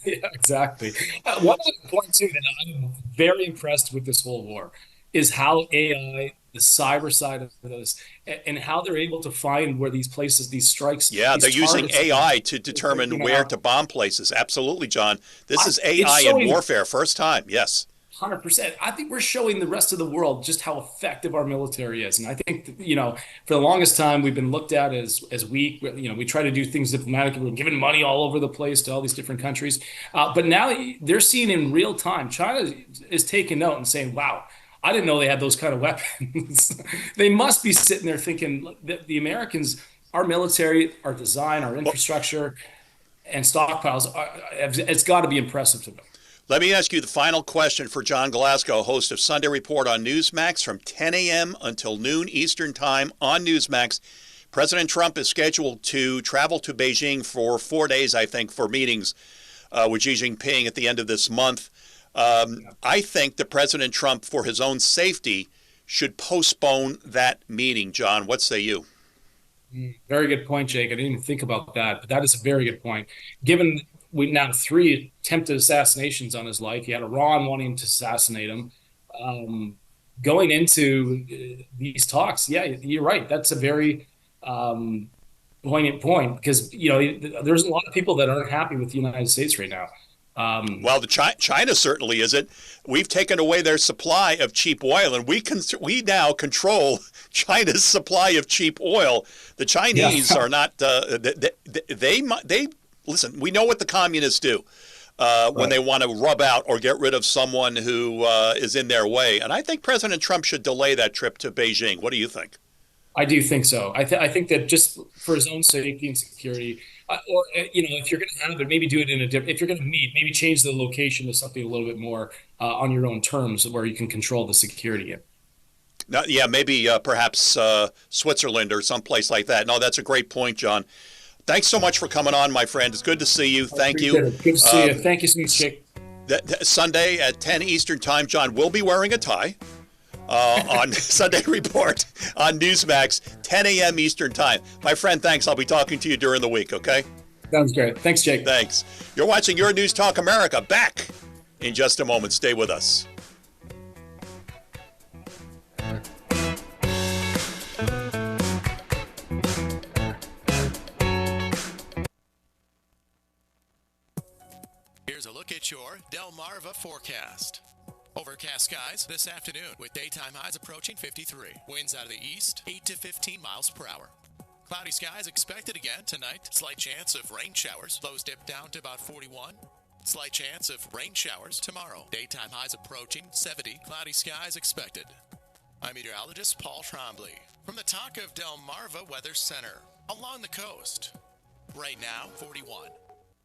Yeah, exactly. One other point too that I'm very impressed with this whole war is how AI the cyber side of this, and how they're able to find where these places, these strikes. Yeah, these they're using targets- AI to determine where to bomb places. Absolutely, John. This is It's AI in showing- warfare, first time. Yes. 100%. I think we're showing the rest of the world just how effective our military is. And I think, for the longest time, we've been looked at as weak. We try to do things diplomatically. We're giving money all over the place to all these different countries. But now they're seeing in real time, China is taking note and saying, wow, I didn't know they had those kind of weapons. They must be sitting there thinking that the Americans, our military, our design, our infrastructure, and stockpiles, it's got to be impressive to them. Let me ask you the final question for John Glasgow, host of Sunday Report on Newsmax from 10 a.m. until noon Eastern Time on Newsmax. President Trump is scheduled to travel to Beijing for 4 days, I think, for meetings with Xi Jinping at the end of this month. I think that President Trump, for his own safety, should postpone that meeting. John, what say you? Very good point, Jake. I didn't even think about that, but that is a very good point. Given we now 3 attempted assassinations on his life, he had Iran wanting to assassinate him. Going into these talks, yeah, you're right. That's a very poignant point because there's a lot of people that aren't happy with the United States right now. Well, China certainly isn't. We've taken away their supply of cheap oil, and we now control China's supply of cheap oil. The Chinese are not. They listen. We know what the communists do when they want to rub out or get rid of someone who is in their way. And I think President Trump should delay that trip to Beijing. What do you think? I do think so. I think that just for his own safety and security, or if you're going to have it, maybe do it in a different. If you're going to meet, maybe change the location to something a little bit more on your own terms, where you can control the security. Yeah, maybe perhaps Switzerland or someplace like that. No, that's a great point, John. Thanks so much for coming on, my friend. It's good to see you. Thank you. Good to see you. Thank you so much, Jake. Sunday at 10 Eastern Time, John will be wearing a tie. On Sunday Report on Newsmax, 10 a.m. Eastern Time. My friend, thanks. I'll be talking to you during the week, okay? Sounds great. Thanks, Jake. Thanks. You're watching Your News Talk America. Back in just a moment. Stay with us. Here's a look at your Delmarva forecast. Overcast skies this afternoon with daytime highs approaching 53. Winds out of the east, 8 to 15 miles per hour. Cloudy skies expected again tonight. Slight chance of rain showers. Lows dip down to about 41. Slight chance of rain showers tomorrow. Daytime highs approaching 70. Cloudy skies expected. I'm meteorologist Paul Trombley from the Talk of Delmarva Weather Center along the coast. Right now, 41.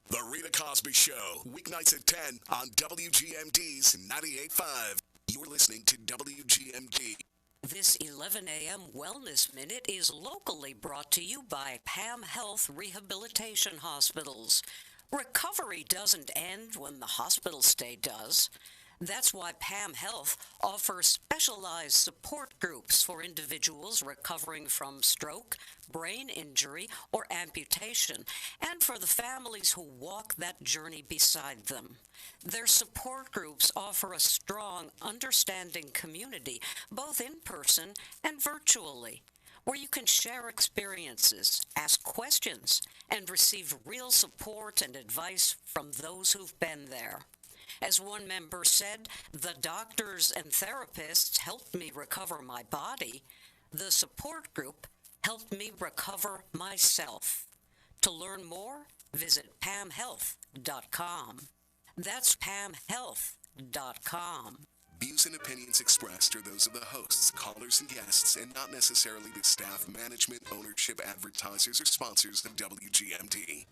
The Rita Cosby Show, weeknights at 10 on WGMD's 98.5. You're listening to WGMD. This 11 a.m. Wellness Minute is locally brought to you by Pam Health Rehabilitation Hospitals. Recovery doesn't end when the hospital stay does. That's why Pam Health offers specialized support groups for individuals recovering from stroke, brain injury, or amputation, and for the families who walk that journey beside them. Their support groups offer a strong, understanding community, both in person and virtually, where you can share experiences, ask questions, and receive real support and advice from those who've been there. As one member said, the doctors and therapists helped me recover my body. The support group helped me recover myself. To learn more, visit pamhealth.com. That's pamhealth.com. Views and opinions expressed are those of the hosts, callers, and guests, and not necessarily the staff, management, ownership, advertisers, or sponsors of WGMD.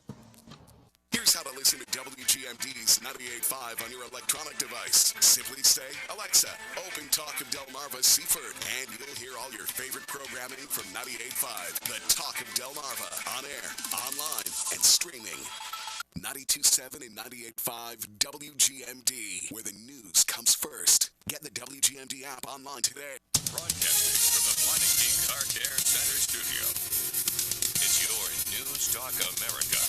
Here's how to listen to WGMD's 98.5 on your electronic device. Simply say, Alexa, open Talk of Delmarva Seaford, and you'll hear all your favorite programming from 98.5, the Talk of Delmarva, on air, online, and streaming. 92.7 and 98.5 WGMD, where the news comes first. Get the WGMD app online today. Broadcasting from the Meineke Car Care Center studio. It's your News Talk America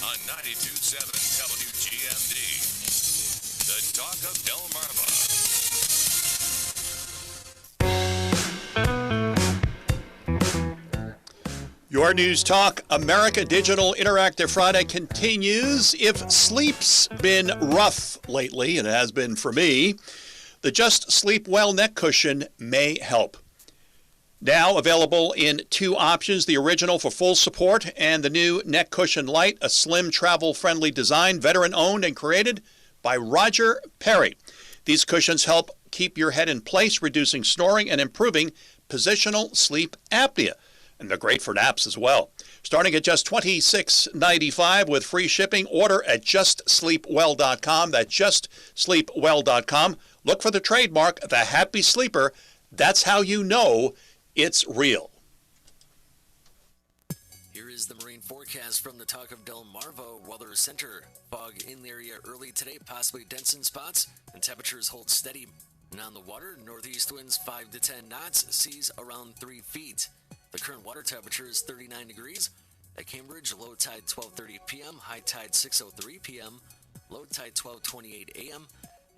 on 92.7 WGMD. The Talk of Delmarva. Your News Talk America Digital Interactive Friday continues. If sleep's been rough lately, and it has been for me, the Just Sleep Well neck cushion may help. Now available in two options, the original for full support and the new Neck Cushion Light, a slim, travel-friendly design, veteran-owned and created by Roger Perry. These cushions help keep your head in place, reducing snoring and improving positional sleep apnea. And they're great for naps as well. Starting at just $26.95 with free shipping. Order at justsleepwell.com. That's justsleepwell.com. Look for the trademark, The Happy Sleeper. That's how you know it's real. Here is the marine forecast from the Talk of Delmarva Weather Center. Fog in the area early today, possibly dense in spots, and temperatures hold steady. And on the water, northeast winds 5 to 10 knots, seas around 3 feet. The current water temperature is 39 degrees. At Cambridge, low tide 12:30 p.m., high tide 6:03 p.m., low tide 12:28 a.m.,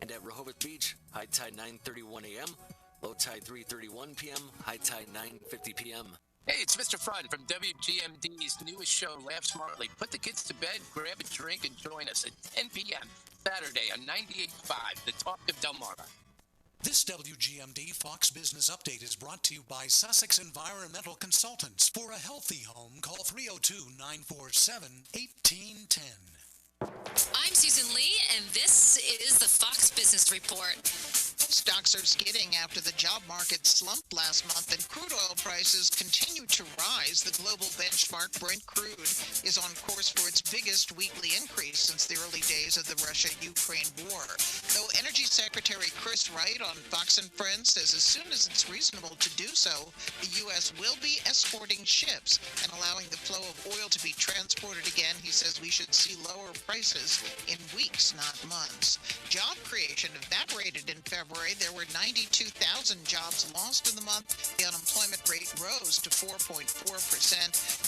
and at Rehoboth Beach, high tide 9:31 a.m., low tide 3:31 p.m., high tide 9:50 p.m. Hey, it's Mr. Fun from WGMD's newest show, Laugh Smartly. Put the kids to bed, grab a drink, and join us at 10 p.m. Saturday on 98.5, The Talk of Delmarva. This WGMD Fox Business Update is brought to you by Sussex Environmental Consultants. For a healthy home, call 302-947-1810. I'm Susan Lee, and this is the Fox Business Report. Stocks are skidding after the job market slumped last month and crude oil prices continue to rise. The global benchmark Brent crude is on course for its biggest weekly increase since the early days of the Russia-Ukraine war. Though Energy Secretary Chris Wright on Fox & Friends says as soon as it's reasonable to do so, the U.S. will be escorting ships and allowing the flow of oil to be transported again. He says we should see lower prices in weeks, not months. Job creation evaporated in February. There were 92,000 jobs lost in the month. The unemployment rate rose to 4.4%,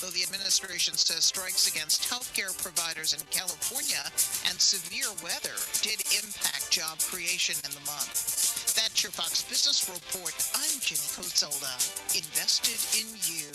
though the administration says strikes against healthcare providers in California and severe weather did impact job creation in the month. That's your Fox Business Report. I'm Jenny Coselda. Invested in you.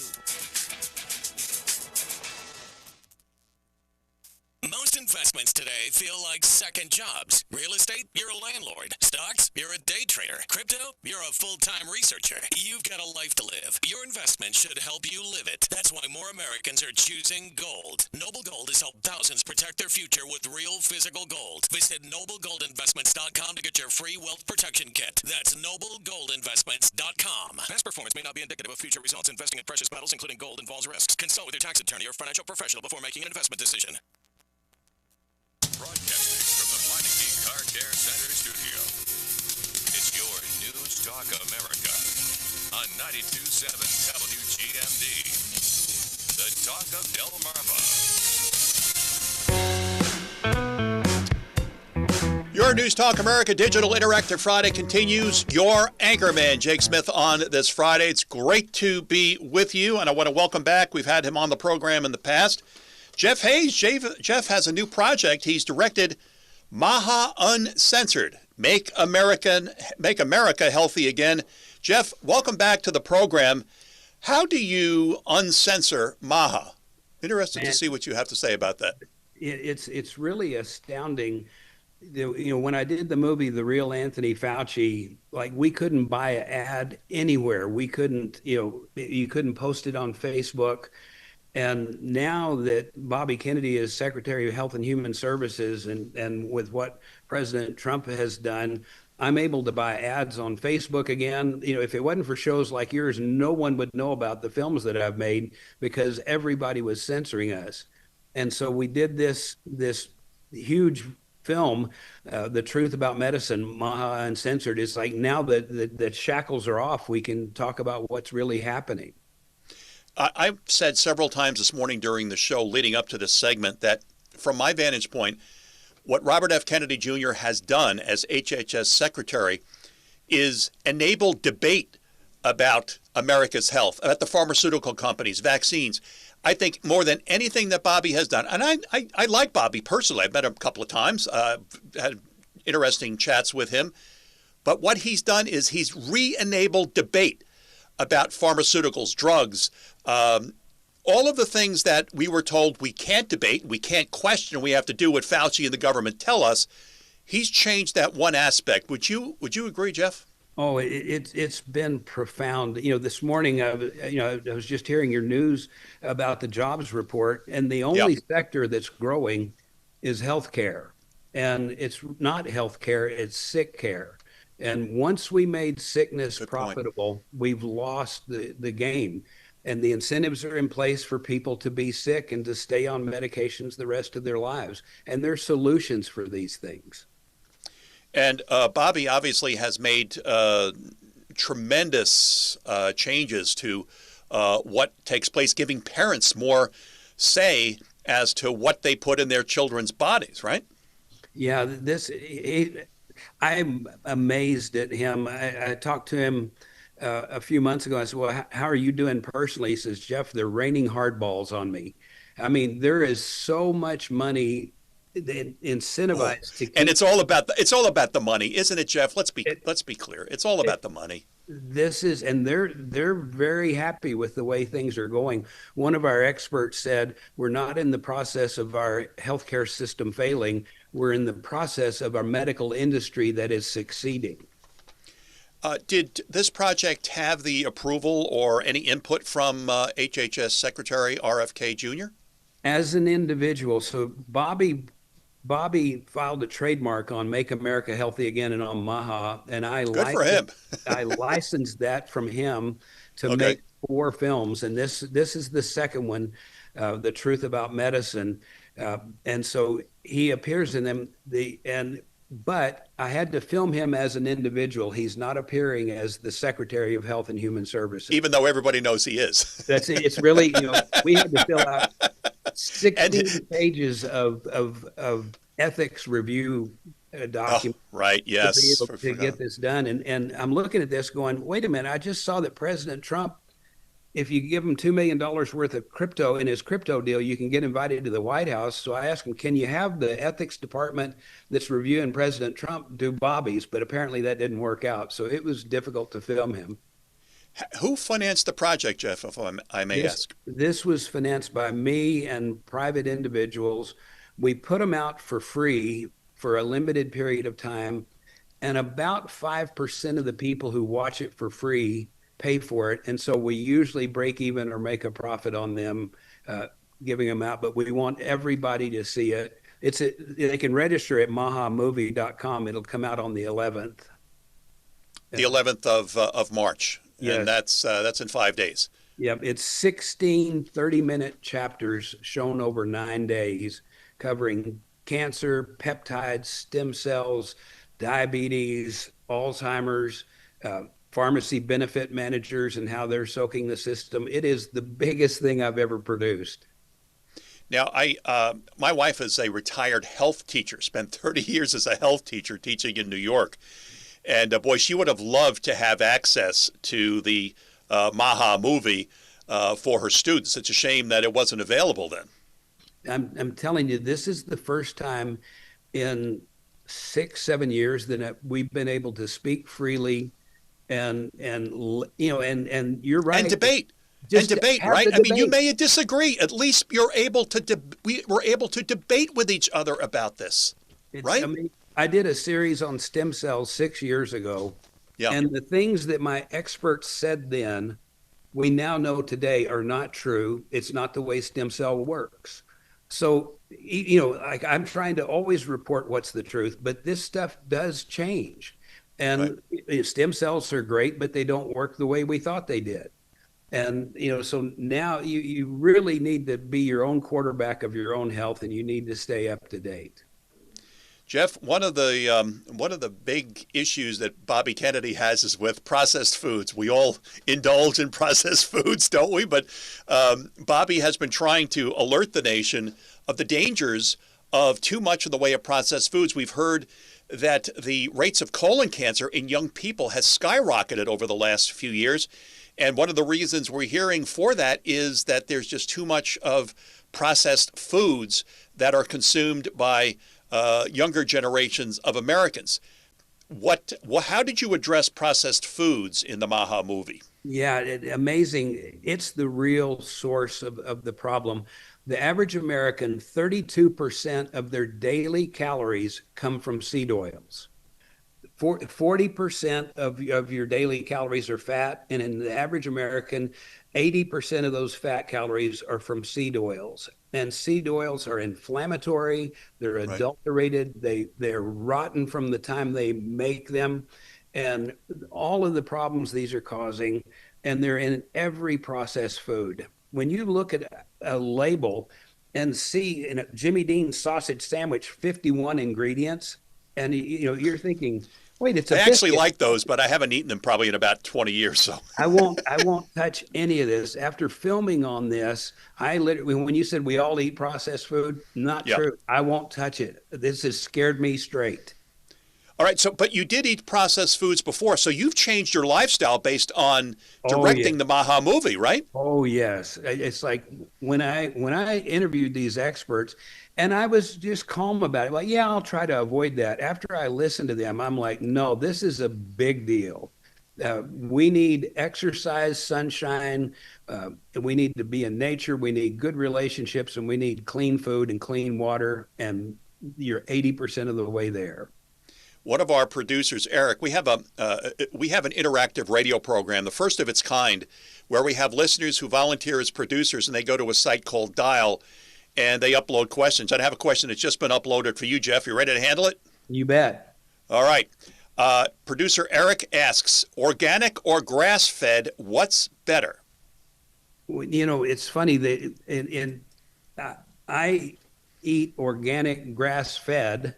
Most investments today feel like second jobs. Real estate, you're a landlord. Stocks, you're a day trader. Crypto, you're a full-time researcher. You've got a life to live. Your investment should help you live it. That's why more Americans are choosing gold. Noble Gold has helped thousands protect their future with real physical gold. Visit NobleGoldInvestments.com to get your free wealth protection kit. That's NobleGoldInvestments.com. Past performance may not be indicative of future results. Investing in precious metals, including gold, involves risks. Consult with your tax attorney or financial professional before making an investment decision. Broadcasting from the Meineke Car Care Center studio. It's your News Talk America on 92.7 WGMD. The Talk of Delmarva. Your News Talk America Digital Interactive Friday continues. Your anchorman, Jake Smith, on this Friday. It's great to be with you, and I want to welcome back. We've had him on the program in the past. Jeff Hayes. Jeff has a new project. He's directed Maha Uncensored, Make America Healthy Again. Jeff, welcome back to the program. How do you uncensor Maha? Interested to see what you have to say about that. It's really astounding. When I did the movie The Real Anthony Fauci, like, we couldn't buy an ad anywhere. We couldn't, you couldn't post it on Facebook. And now that Bobby Kennedy is Secretary of Health and Human Services, and with what President Trump has done, I'm able to buy ads on Facebook again. If it wasn't for shows like yours, no one would know about the films that I've made because everybody was censoring us. And so we did this huge film, The Truth About Medicine, Maha Uncensored. It's like now that the shackles are off, we can talk about what's really happening. I've said several times this morning during the show leading up to this segment that from my vantage point, what Robert F. Kennedy Jr. has done as HHS Secretary is enable debate about America's health, about the pharmaceutical companies, vaccines. I think more than anything that Bobby has done, and I like Bobby personally. I've met him a couple of times, had interesting chats with him. But what he's done is he's re-enabled debate about pharmaceuticals, drugs, all of the things that we were told we can't debate, we can't question, we have to do what Fauci and the government tell us, he's changed that one aspect. Would you agree, Jeff? Oh, it's been profound. This morning, I was just hearing your news about the jobs report, and the only sector that's growing is healthcare. And it's not healthcare, it's sick care. And once we made sickness profitable, we've lost the game. And the incentives are in place for people to be sick and to stay on medications the rest of their lives. And there's solutions for these things. And Bobby obviously has made tremendous changes to what takes place, giving parents more say as to what they put in their children's bodies, right? Yeah, I'm amazed at him. I talked to him a few months ago. I said, well, how are you doing personally? He says, Jeff, they're raining hardballs on me. I mean, there is so much money incentivized to keep, and it's all about the money, isn't it, Jeff? Let's be clear. It's all about the money. And they're very happy with the way things are going. One of our experts said, we're not in the process of our healthcare system failing. We're in the process of our medical industry that is succeeding. Did this project have the approval or any input from HHS Secretary RFK Jr.? As an individual, so Bobby filed a trademark on Make America Healthy Again and on MAHA, and I licensed that from him to make 4 films, and this is the second one, The Truth About Medicine, and so he appears in them. But I had to film him as an individual. He's not appearing as the Secretary of Health and Human Services, even though everybody knows he is. That's it. It's really, we had to fill out 16 pages of ethics review document. Right. Yes. To get this done. And I'm looking at this going, wait a minute, I just saw that President Trump, if you give him $2 million worth of crypto in his crypto deal, you can get invited to the White House. So I asked him, can you have the ethics department that's reviewing President Trump do Bobby's? But apparently that didn't work out. So it was difficult to film him. Who financed the project, Jeff, if I may ask? This was financed by me and private individuals. We put them out for free for a limited period of time. And about 5% of the people who watch it for free pay for it. And so we usually break even or make a profit on them giving them out. But we want everybody to see it. They can register at mahamovie.com. It'll come out on the 11th. The 11th of March. Yes. And that's in 5 days. Yep. It's 16 30-minute chapters shown over 9 days covering cancer, peptides, stem cells, diabetes, Alzheimer's, pharmacy benefit managers and how they're soaking the system. It is the biggest thing I've ever produced. Now, my wife is a retired health teacher, spent 30 years as a health teacher teaching in New York. And boy, she would have loved to have access to the MAHA movie for her students. It's a shame that it wasn't available then. I'm telling you, this is the first time in 6-7 years that we've been able to speak freely and you're right. And debate. Right? I mean, you may disagree. At least you're able to we were able to debate with each other about this, right? I mean, I did a series on stem cells 6 years ago. Yeah. And the things that my experts said then, we now know today are not true. It's not the way stem cell works. So, I'm trying to always report what's the truth, but this stuff does change. And stem cells are great, but they don't work the way we thought they did. And, so now you really need to be your own quarterback of your own health, and you need to stay up to date. Jeff, one of the big issues that Bobby Kennedy has is with processed foods. We all indulge in processed foods, don't we? But Bobby has been trying to alert the nation of the dangers of too much in the way of processed foods. We've heard that the rates of colon cancer in young people has skyrocketed over the last few years. And one of the reasons we're hearing for that is that there's just too much of processed foods that are consumed by younger generations of Americans. How did you address processed foods in the Maha movie? Yeah, amazing. It's the real source of the problem. The average American, 32% of their daily calories come from seed oils. 40% of your daily calories are fat, and in the average American, 80% of those fat calories are from seed oils. And seed oils are inflammatory, they're adulterated, they're rotten from the time they make them, and all of the problems these are causing, and they're in every processed food. When you look at a label and see in a Jimmy Dean sausage sandwich 51 ingredients, and you're thinking, wait, it's a I actually biscuit. like those, but I haven't eaten them probably in about 20 years. So I won't touch any of this. After filming on this, I literally, when you said we all eat processed food, not true. I won't touch it. This has scared me straight. All right. So, but you did eat processed foods before, so you've changed your lifestyle based on directing the Maha movie, right? Oh yes. It's like when I interviewed these experts, and I was just calm about it. Like, yeah, I'll try to avoid that. After I listened to them, I'm like, no, this is a big deal. We need exercise, sunshine. We need to be in nature. We need good relationships, and we need clean food and clean water. And you're 80% of the way there. One of our producers, Eric, we have an interactive radio program, the first of its kind, where we have listeners who volunteer as producers, and they go to a site called Dial, and they upload questions. I have a question that's just been uploaded for you, Jeff. You ready to handle it? You bet. All right. Producer Eric asks, organic or grass-fed, what's better? It's funny that I eat organic grass-fed.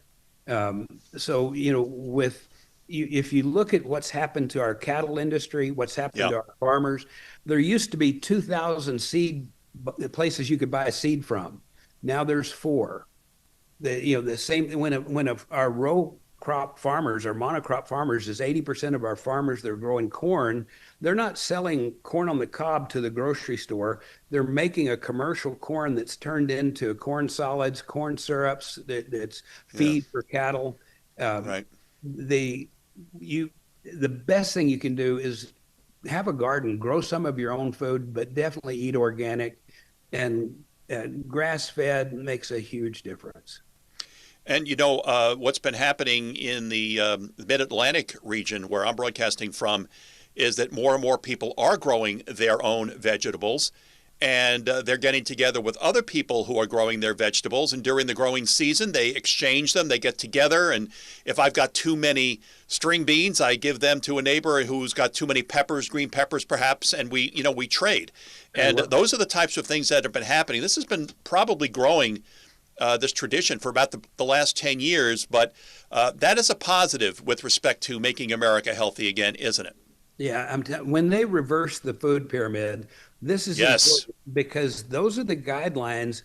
So, if you look at what's happened to our cattle industry, what's happened to our farmers, there used to be 2,000 seed places you could buy a seed from. Now there's 4. The same when our row crop farmers or monocrop farmers is 80% of our farmers that are growing corn. They're not selling corn on the cob to the grocery store. They're making a commercial corn that's turned into corn solids, corn syrups, that's feed for cattle. Right. The best thing you can do is have a garden, grow some of your own food, but definitely eat organic, and grass-fed makes a huge difference. And what's been happening in the Mid-Atlantic region where I'm broadcasting from is that more and more people are growing their own vegetables, and they're getting together with other people who are growing their vegetables. And during the growing season, they exchange them. They get together, and if I've got too many string beans, I give them to a neighbor who's got too many peppers, green peppers perhaps, and we trade. And those are the types of things that have been happening. This has been probably growing, this tradition, for about the last 10 years, but that is a positive with respect to making America healthy again, isn't it? Yeah, when they reverse the food pyramid, this is important, because those are the guidelines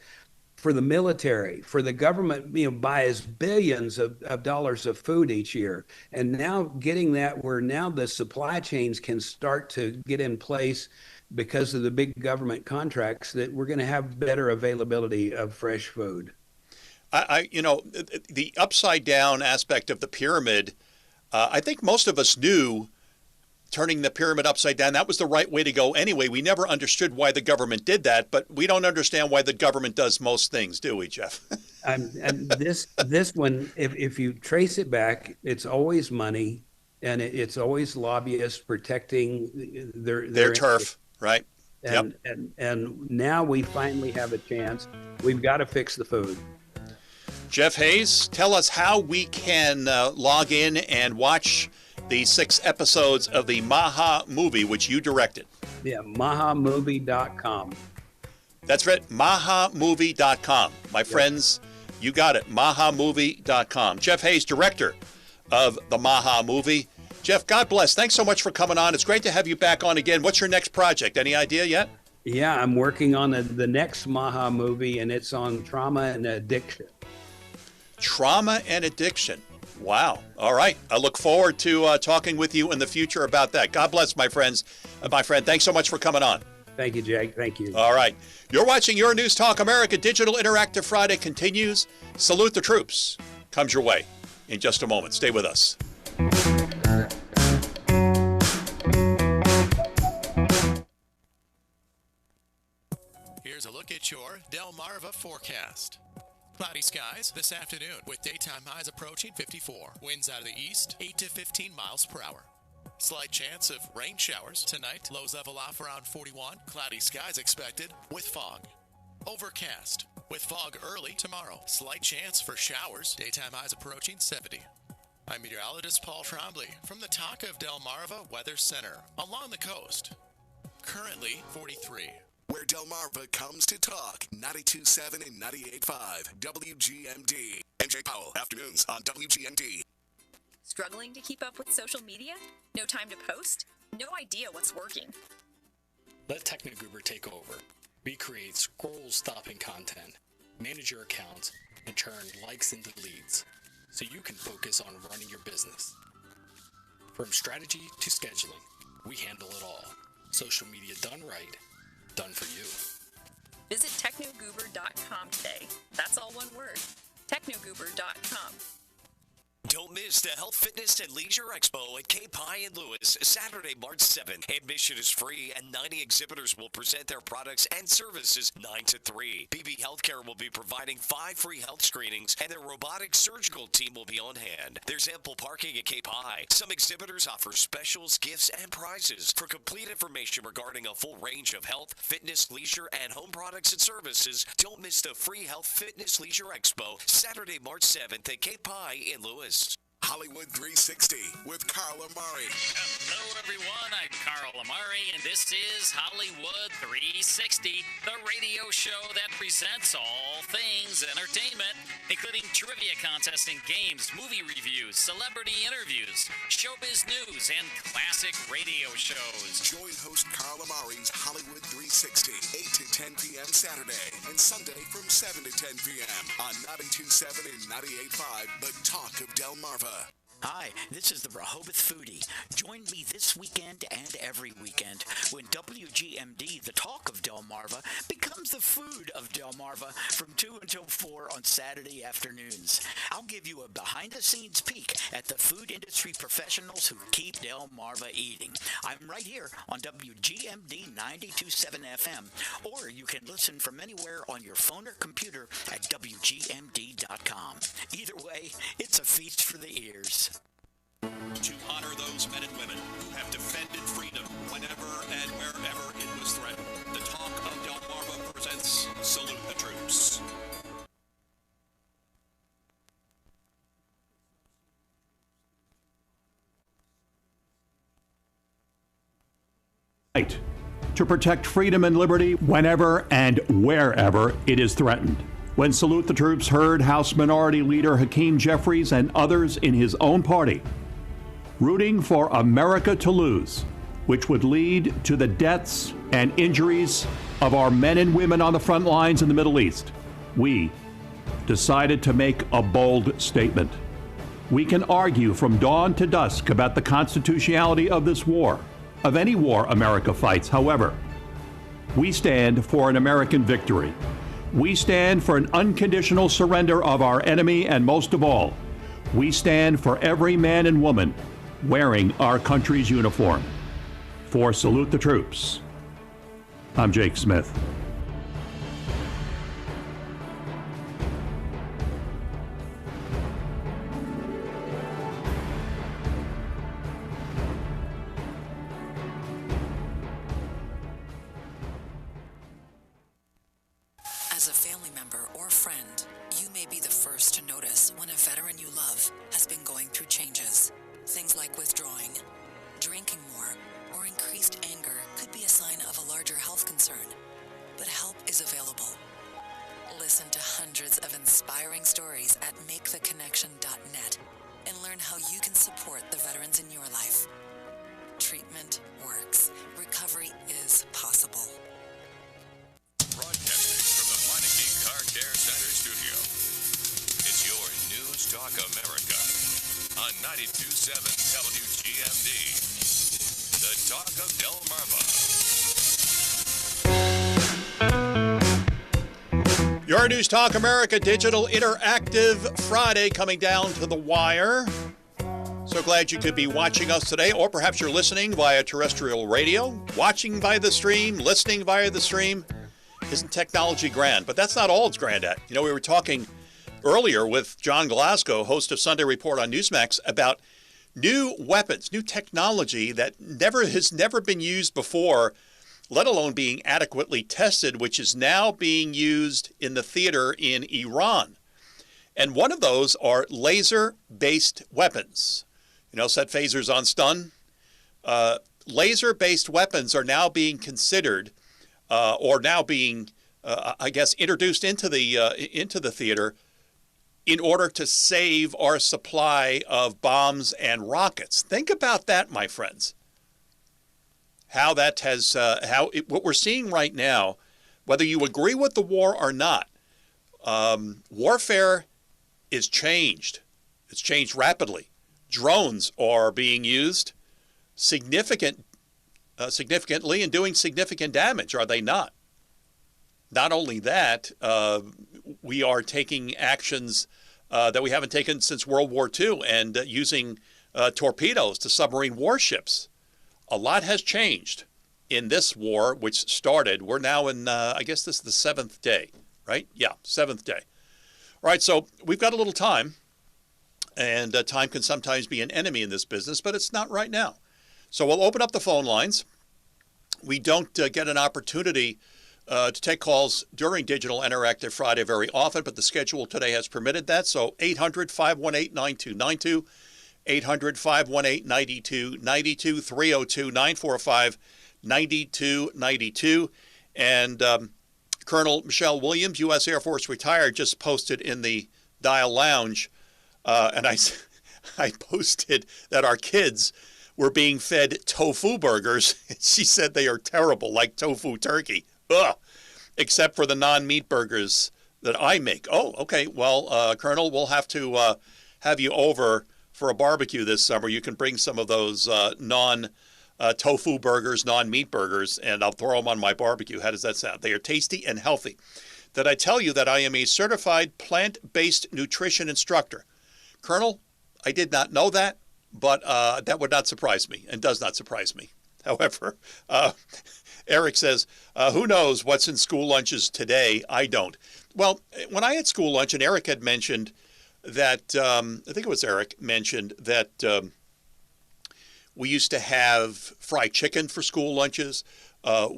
for the military, for the government. Buys billions of dollars of food each year, and now getting that where now the supply chains can start to get in place because of the big government contracts, that we're going to have better availability of fresh food. The upside down aspect of the pyramid, I think most of us knew turning the pyramid upside down, that was the right way to go anyway. We never understood why the government did that, but we don't understand why the government does most things, do we, Jeff? And this one, if you trace it back, it's always money, and it's always lobbyists protecting their turf, right? And now we finally have a chance. We've got to fix the food. Jeff Hayes, tell us how we can log in and watch the 6 episodes of the Maha movie, which you directed. Yeah, mahamovie.com. That's right, mahamovie.com. My friends, you got it, mahamovie.com. Jeff Hayes, director of the Maha movie. Jeff, God bless. Thanks so much for coming on. It's great to have you back on again. What's your next project? Any idea yet? Yeah, I'm working on the next Maha movie, and it's on trauma and addiction. Trauma and addiction. Wow. All right. I look forward to talking with you in the future about that. God bless, my friends. My friend, thanks so much for coming on. Thank you, Jake. Thank you. All right. You're watching Your News Talk America. Digital Interactive Friday continues. Salute the troops comes your way in just a moment. Stay with us. Here's a look at your Delmarva forecast. Cloudy skies this afternoon with daytime highs approaching 54. Winds out of the east, 8 to 15 miles per hour. Slight chance of rain showers tonight. Lows level off around 41. Cloudy skies expected with fog. Overcast with fog early tomorrow. Slight chance for showers. Daytime highs approaching 70. I'm meteorologist Paul Trombley from the Talk of Delmarva Weather Center along the coast. Currently 43. Where Delmarva comes to talk. 92.7 and 98.5. WGMD. MJ Powell, afternoons on WGMD. Struggling to keep up with social media? No time to post? No idea what's working? Let Technogoober take over. We create scroll-stopping content, manage your accounts, and turn likes into leads, so you can focus on running your business. From strategy to scheduling, we handle it all. Social media done right, done for you. Visit technogoober.com today. That's all one word. technogoober.com. Don't miss the Health, Fitness, and Leisure Expo at Cape High in Lewis, Saturday, March 7th. Admission is free, and 90 exhibitors will present their products and services 9 to 3. BB Healthcare will be providing 5 free health screenings, and their robotic surgical team will be on hand. There's ample parking at Cape High. Some exhibitors offer specials, gifts, and prizes. For complete information regarding a full range of health, fitness, leisure, and home products and services, don't miss the free Health, Fitness, Leisure Expo, Saturday, March 7th at Cape High in Lewis. Hollywood 360 with Carl Amari. Hello, everyone. I'm Carl Amari, and this is Hollywood 360, the radio show that presents all things entertainment, including trivia contests and games, movie reviews, celebrity interviews, showbiz news, and classic radio shows. Join host Carl Amari's Hollywood 360, 8 to 10 p.m. Saturday and Sunday from 7 to 10 p.m. on 92.7 and 98.5, The Talk of Delmarva. Hi, this is the Rehoboth Foodie. Join me this weekend and every weekend when WGMD, the Talk of Delmarva, becomes the food of Delmarva from 2 until 4 on Saturday afternoons. I'll give you a behind-the-scenes peek at the food industry professionals who keep Delmarva eating. I'm right here on WGMD 92.7 FM, or you can listen from anywhere on your phone or computer at WGMD.com. Either way, it's a feast for the ears. To honor those men and women who have defended freedom whenever and wherever it was threatened, the Talk of Delmarva presents Salute the Troops. To protect freedom and liberty whenever and wherever it is threatened. When Salute the Troops heard House Minority Leader Hakeem Jeffries and others in his own party rooting for America to lose, which would lead to the deaths and injuries of our men and women on the front lines in the Middle East, we decided to make a bold statement. We can argue from dawn to dusk about the constitutionality of this war, of any war America fights. However, we stand for an American victory. We stand for an unconditional surrender of our enemy, and most of all, we stand for every man and woman wearing our country's uniform. For Salute the Troops, I'm Jake Smith. As a family member or friend, you may be the first to notice when a veteran you love has been going through changes. Things like withdrawing, drinking more, or increased anger could be a sign of a larger health concern. But help is available. Listen to hundreds of inspiring stories at maketheconnection.net and learn how you can support the veterans in your life. Treatment works. Recovery is possible. Broadcasting from the Meineke Car Care Center studio. It's your News Talk America on 92.7 WGMD. The Talk of Delmarva. Your News Talk America Digital Interactive Friday coming down to the wire. So So glad you could be watching us today, or perhaps you're listening via terrestrial radio, watching via the stream, listening via the stream. Isn't technology grand? But that's not all it's grand at. You know, we were talking earlier with John Glasgow, host of Sunday Report on Newsmax, about new weapons, new technology that has never been used before, let alone being adequately tested, which is now being used in the theater in Iran. And one of those are laser-based weapons. You know, set phasers on stun. Laser-based weapons are now being considered, or now being, I guess, introduced into the theater in order to save our supply of bombs and rockets. Think about that, my friends. How that has, what we're seeing right now, whether you agree with the war or not, warfare is changed. It's changed rapidly. Drones are being used significantly and doing significant damage, are they not? Not only that, we are taking actions that we haven't taken since World War II and using torpedoes to submarine warships. A lot has changed in this war, which started. We're now in, I guess this is the 7th day, right? Yeah, 7th day. All right, so we've got a little time, and time can sometimes be an enemy in this business, but it's not right now. So we'll open up the phone lines. We don't get an opportunity to take calls during Digital Interactive Friday very often, but the schedule today has permitted that. So 800-518-9292, 800-518-9292, 302-945-9292. And Colonel Michelle Williams, U.S. Air Force retired, just posted in the Dial Lounge, and I posted that our kids were being fed tofu burgers. She said they are terrible, like tofu turkey. Ugh. Except for the non-meat burgers that I make. Oh, okay. Well, Colonel, we'll have to have you over for a barbecue this summer. You can bring some of those non-tofu burgers, non-meat burgers, and I'll throw them on my barbecue. How does that sound? They are tasty and healthy. Did I tell you that I am a certified plant-based nutrition instructor? Colonel, I did not know that, but that would not surprise me and does not surprise me. However, Eric says, who knows what's in school lunches today? I don't. Well, when I had school lunch, and Eric had mentioned that, I think it was Eric mentioned that we used to have fried chicken for school lunches.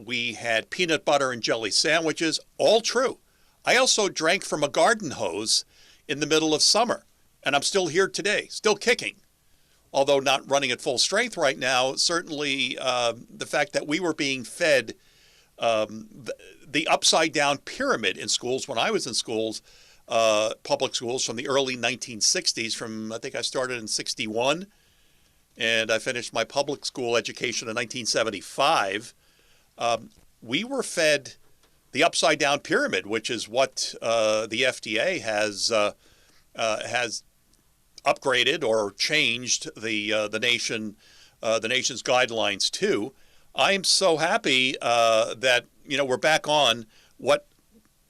We had peanut butter and jelly sandwiches. All true. I also drank from a garden hose in the middle of summer, and I'm still here today, still kicking. Although not running at full strength right now, certainly the fact that we were being fed the upside-down pyramid in schools when I was in schools, public schools from the early 1960s, I think I started in 61, and I finished my public school education in 1975. We were fed the upside-down pyramid, which is what the FDA has upgraded or changed the nation's guidelines to. I'm so happy that we're back on what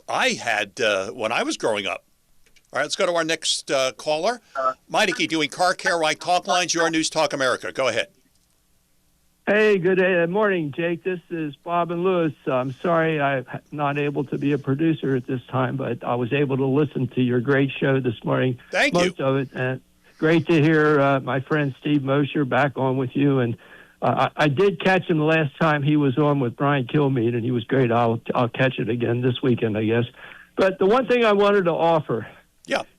I had when I was growing up. All right, let's go to our next caller. Meineke doing Car Care Right Talk Lines, your News Talk America. Go ahead. Hey, good morning, Jake. This is Bob and Lewis. I'm sorry I'm not able to be a producer at this time, but I was able to listen to your great show this morning. Thank you. Most of it. And great to hear my friend Steve Mosher back on with you. And I did catch him the last time he was on with Brian Kilmeade, and he was great. I'll catch it again this weekend, I guess. But the one thing I wanted to offer,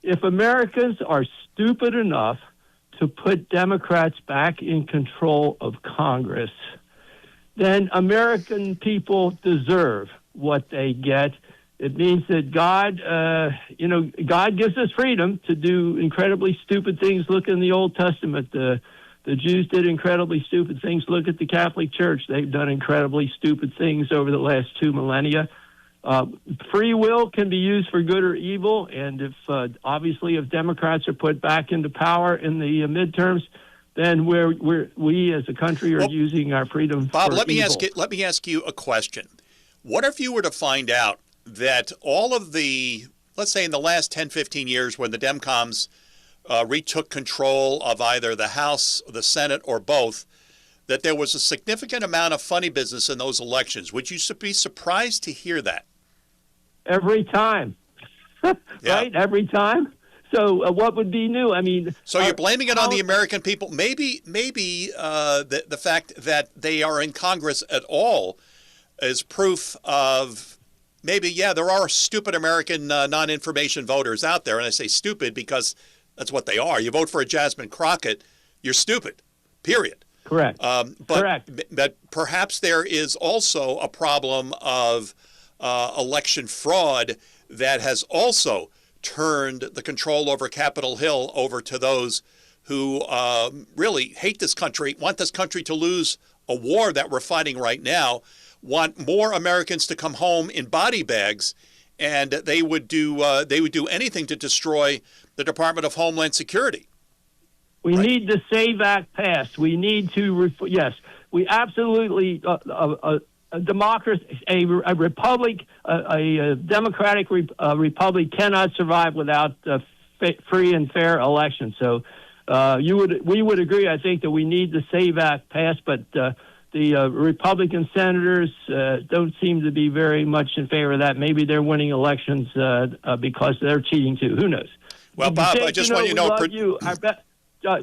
if Americans are stupid enough to put Democrats back in control of Congress, then American people deserve what they get. It means that God gives us freedom to do incredibly stupid things. Look in the Old Testament. The Jews did incredibly stupid things. Look at the Catholic Church. They've done incredibly stupid things over the last 2 millennia. Free will can be used for good or evil, and if Democrats are put back into power in the midterms, then we as a country are using our freedom. Bob, for let me evil. ask you a question. What if you were to find out that all of the, let's say in the last 10, 15 years when the Demcoms retook control of either the House, the Senate, or both, that there was a significant amount of funny business in those elections. Would you be surprised to hear that? Every time. Right? Every time. So what would be new? I mean, so you're blaming it on the American people. Maybe the fact that they are in Congress at all is proof of maybe, there are stupid American non-information voters out there. And I say stupid because that's what they are. You vote for a Jasmine Crockett, you're stupid, period. Correct. Correct. But perhaps there is also a problem of election fraud that has also turned the control over Capitol Hill over to those who really hate this country, want this country to lose a war that we're fighting right now, want more Americans to come home in body bags, and they would do anything to destroy the Department of Homeland Security. We need the SAVE Act passed. We need to, we absolutely, a democracy, a republic, a democratic republic cannot survive without free and fair elections. So we would agree, I think, that we need the SAVE Act passed, but the Republican senators don't seem to be very much in favor of that. Maybe they're winning elections because they're cheating too. Who knows? Well, Bob, Jake, I just want you to know... We love you.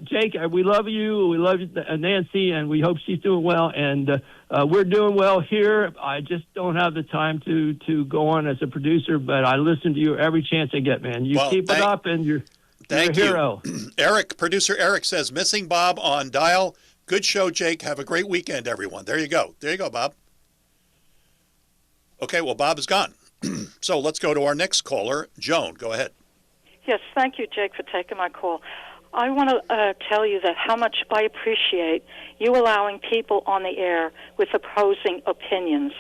Jake, we love you. We love Nancy, and we hope she's doing well. And we're doing well here. I just don't have the time to go on as a producer, but I listen to you every chance I get, man. You keep it up, and you're a hero. Eric, producer Eric says, missing Bob on dial. Good show, Jake. Have a great weekend, everyone. There you go. There you go, Bob. Okay, well, Bob is gone. So let's go to our next caller. Joan, go ahead. Yes, thank you, Jake, for taking my call. I want to tell you that how much I appreciate you allowing people on the air with opposing opinions.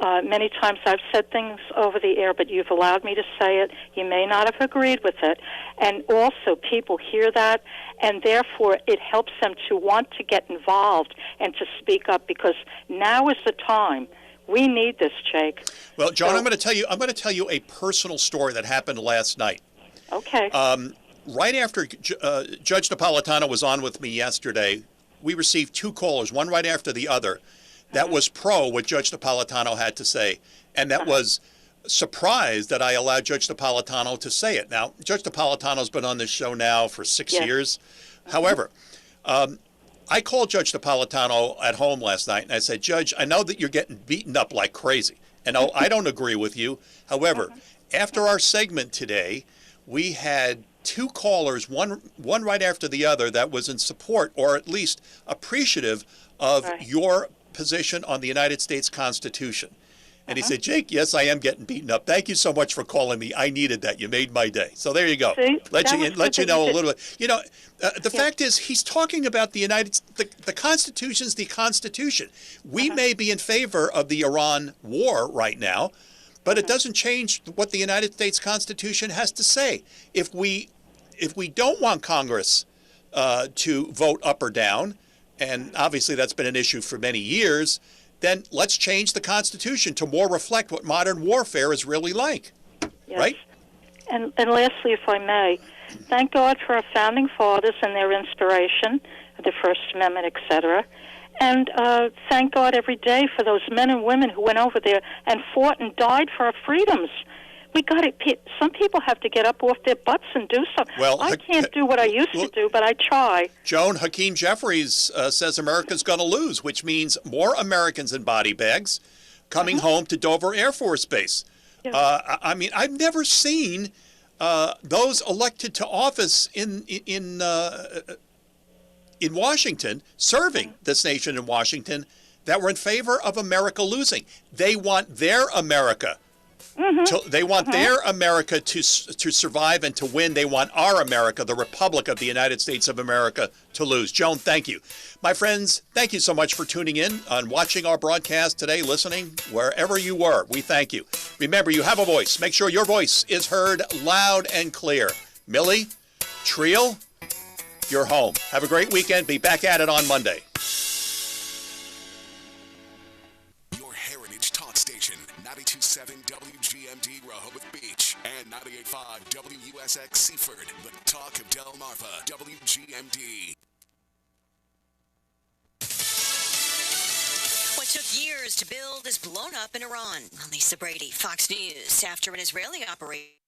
Many times I've said things over the air, but you've allowed me to say it. You may not have agreed with it. And also people hear that, and therefore it helps them to want to get involved and to speak up, because now is the time. We need this, Jake. Well, Joan, I'm going to tell you a personal story that happened last night. Okay. Right after Judge Napolitano was on with me yesterday, we received two callers, one right after the other, that was pro what Judge Napolitano had to say, and that was surprised that I allowed Judge Napolitano to say it. Now, Judge Napolitano's been on this show now for 6 years. However, I called Judge Napolitano at home last night, and I said, Judge, I know that you're getting beaten up like crazy, and I don't agree with you. However, after our segment today, we had two callers, one right after the other, that was in support or at least appreciative of your position on the United States Constitution. And he said, Jake, yes, I am getting beaten up. Thank you so much for calling me. I needed that. You made my day. So there you go. Let you know a little bit. You know, the fact is, he's talking about the the Constitution's the Constitution. We may be in favor of the Iran war right now, but it doesn't change what the United States Constitution has to say. If we don't want Congress to vote up or down, and obviously that's been an issue for many years, then let's change the Constitution to more reflect what modern warfare is really like. Yes. Right? And lastly, if I may, thank God for our founding fathers and their inspiration, the First Amendment, etc. And thank God every day for those men and women who went over there and fought and died for our freedoms. We got it. Some people have to get up off their butts and do something. Well, I can't do what I used to do, but I try. Joan, Hakeem Jeffries says America's going to lose, which means more Americans in body bags coming home to Dover Air Force Base. I mean, I've never seen those elected to office in Washington, serving this nation in Washington, that were in favor of America losing. They want their America. They want their America to survive and to win. They want our America, the Republic of the United States of America, to lose. Joan, thank you. My friends, thank you so much for tuning in and watching our broadcast today, listening wherever you were. We thank you. Remember, you have a voice. Make sure your voice is heard loud and clear. Millie, Triel, you're home. Have a great weekend. Be back at it on Monday. Your Heritage Talk Station, 92.7 WGMD Rehoboth Beach and 98. 98.5 WUSX Seaford, the talk of Delmarva, WGMD. What took years to build is blown up in Iran. Lisa Brady, Fox News. After an Israeli operation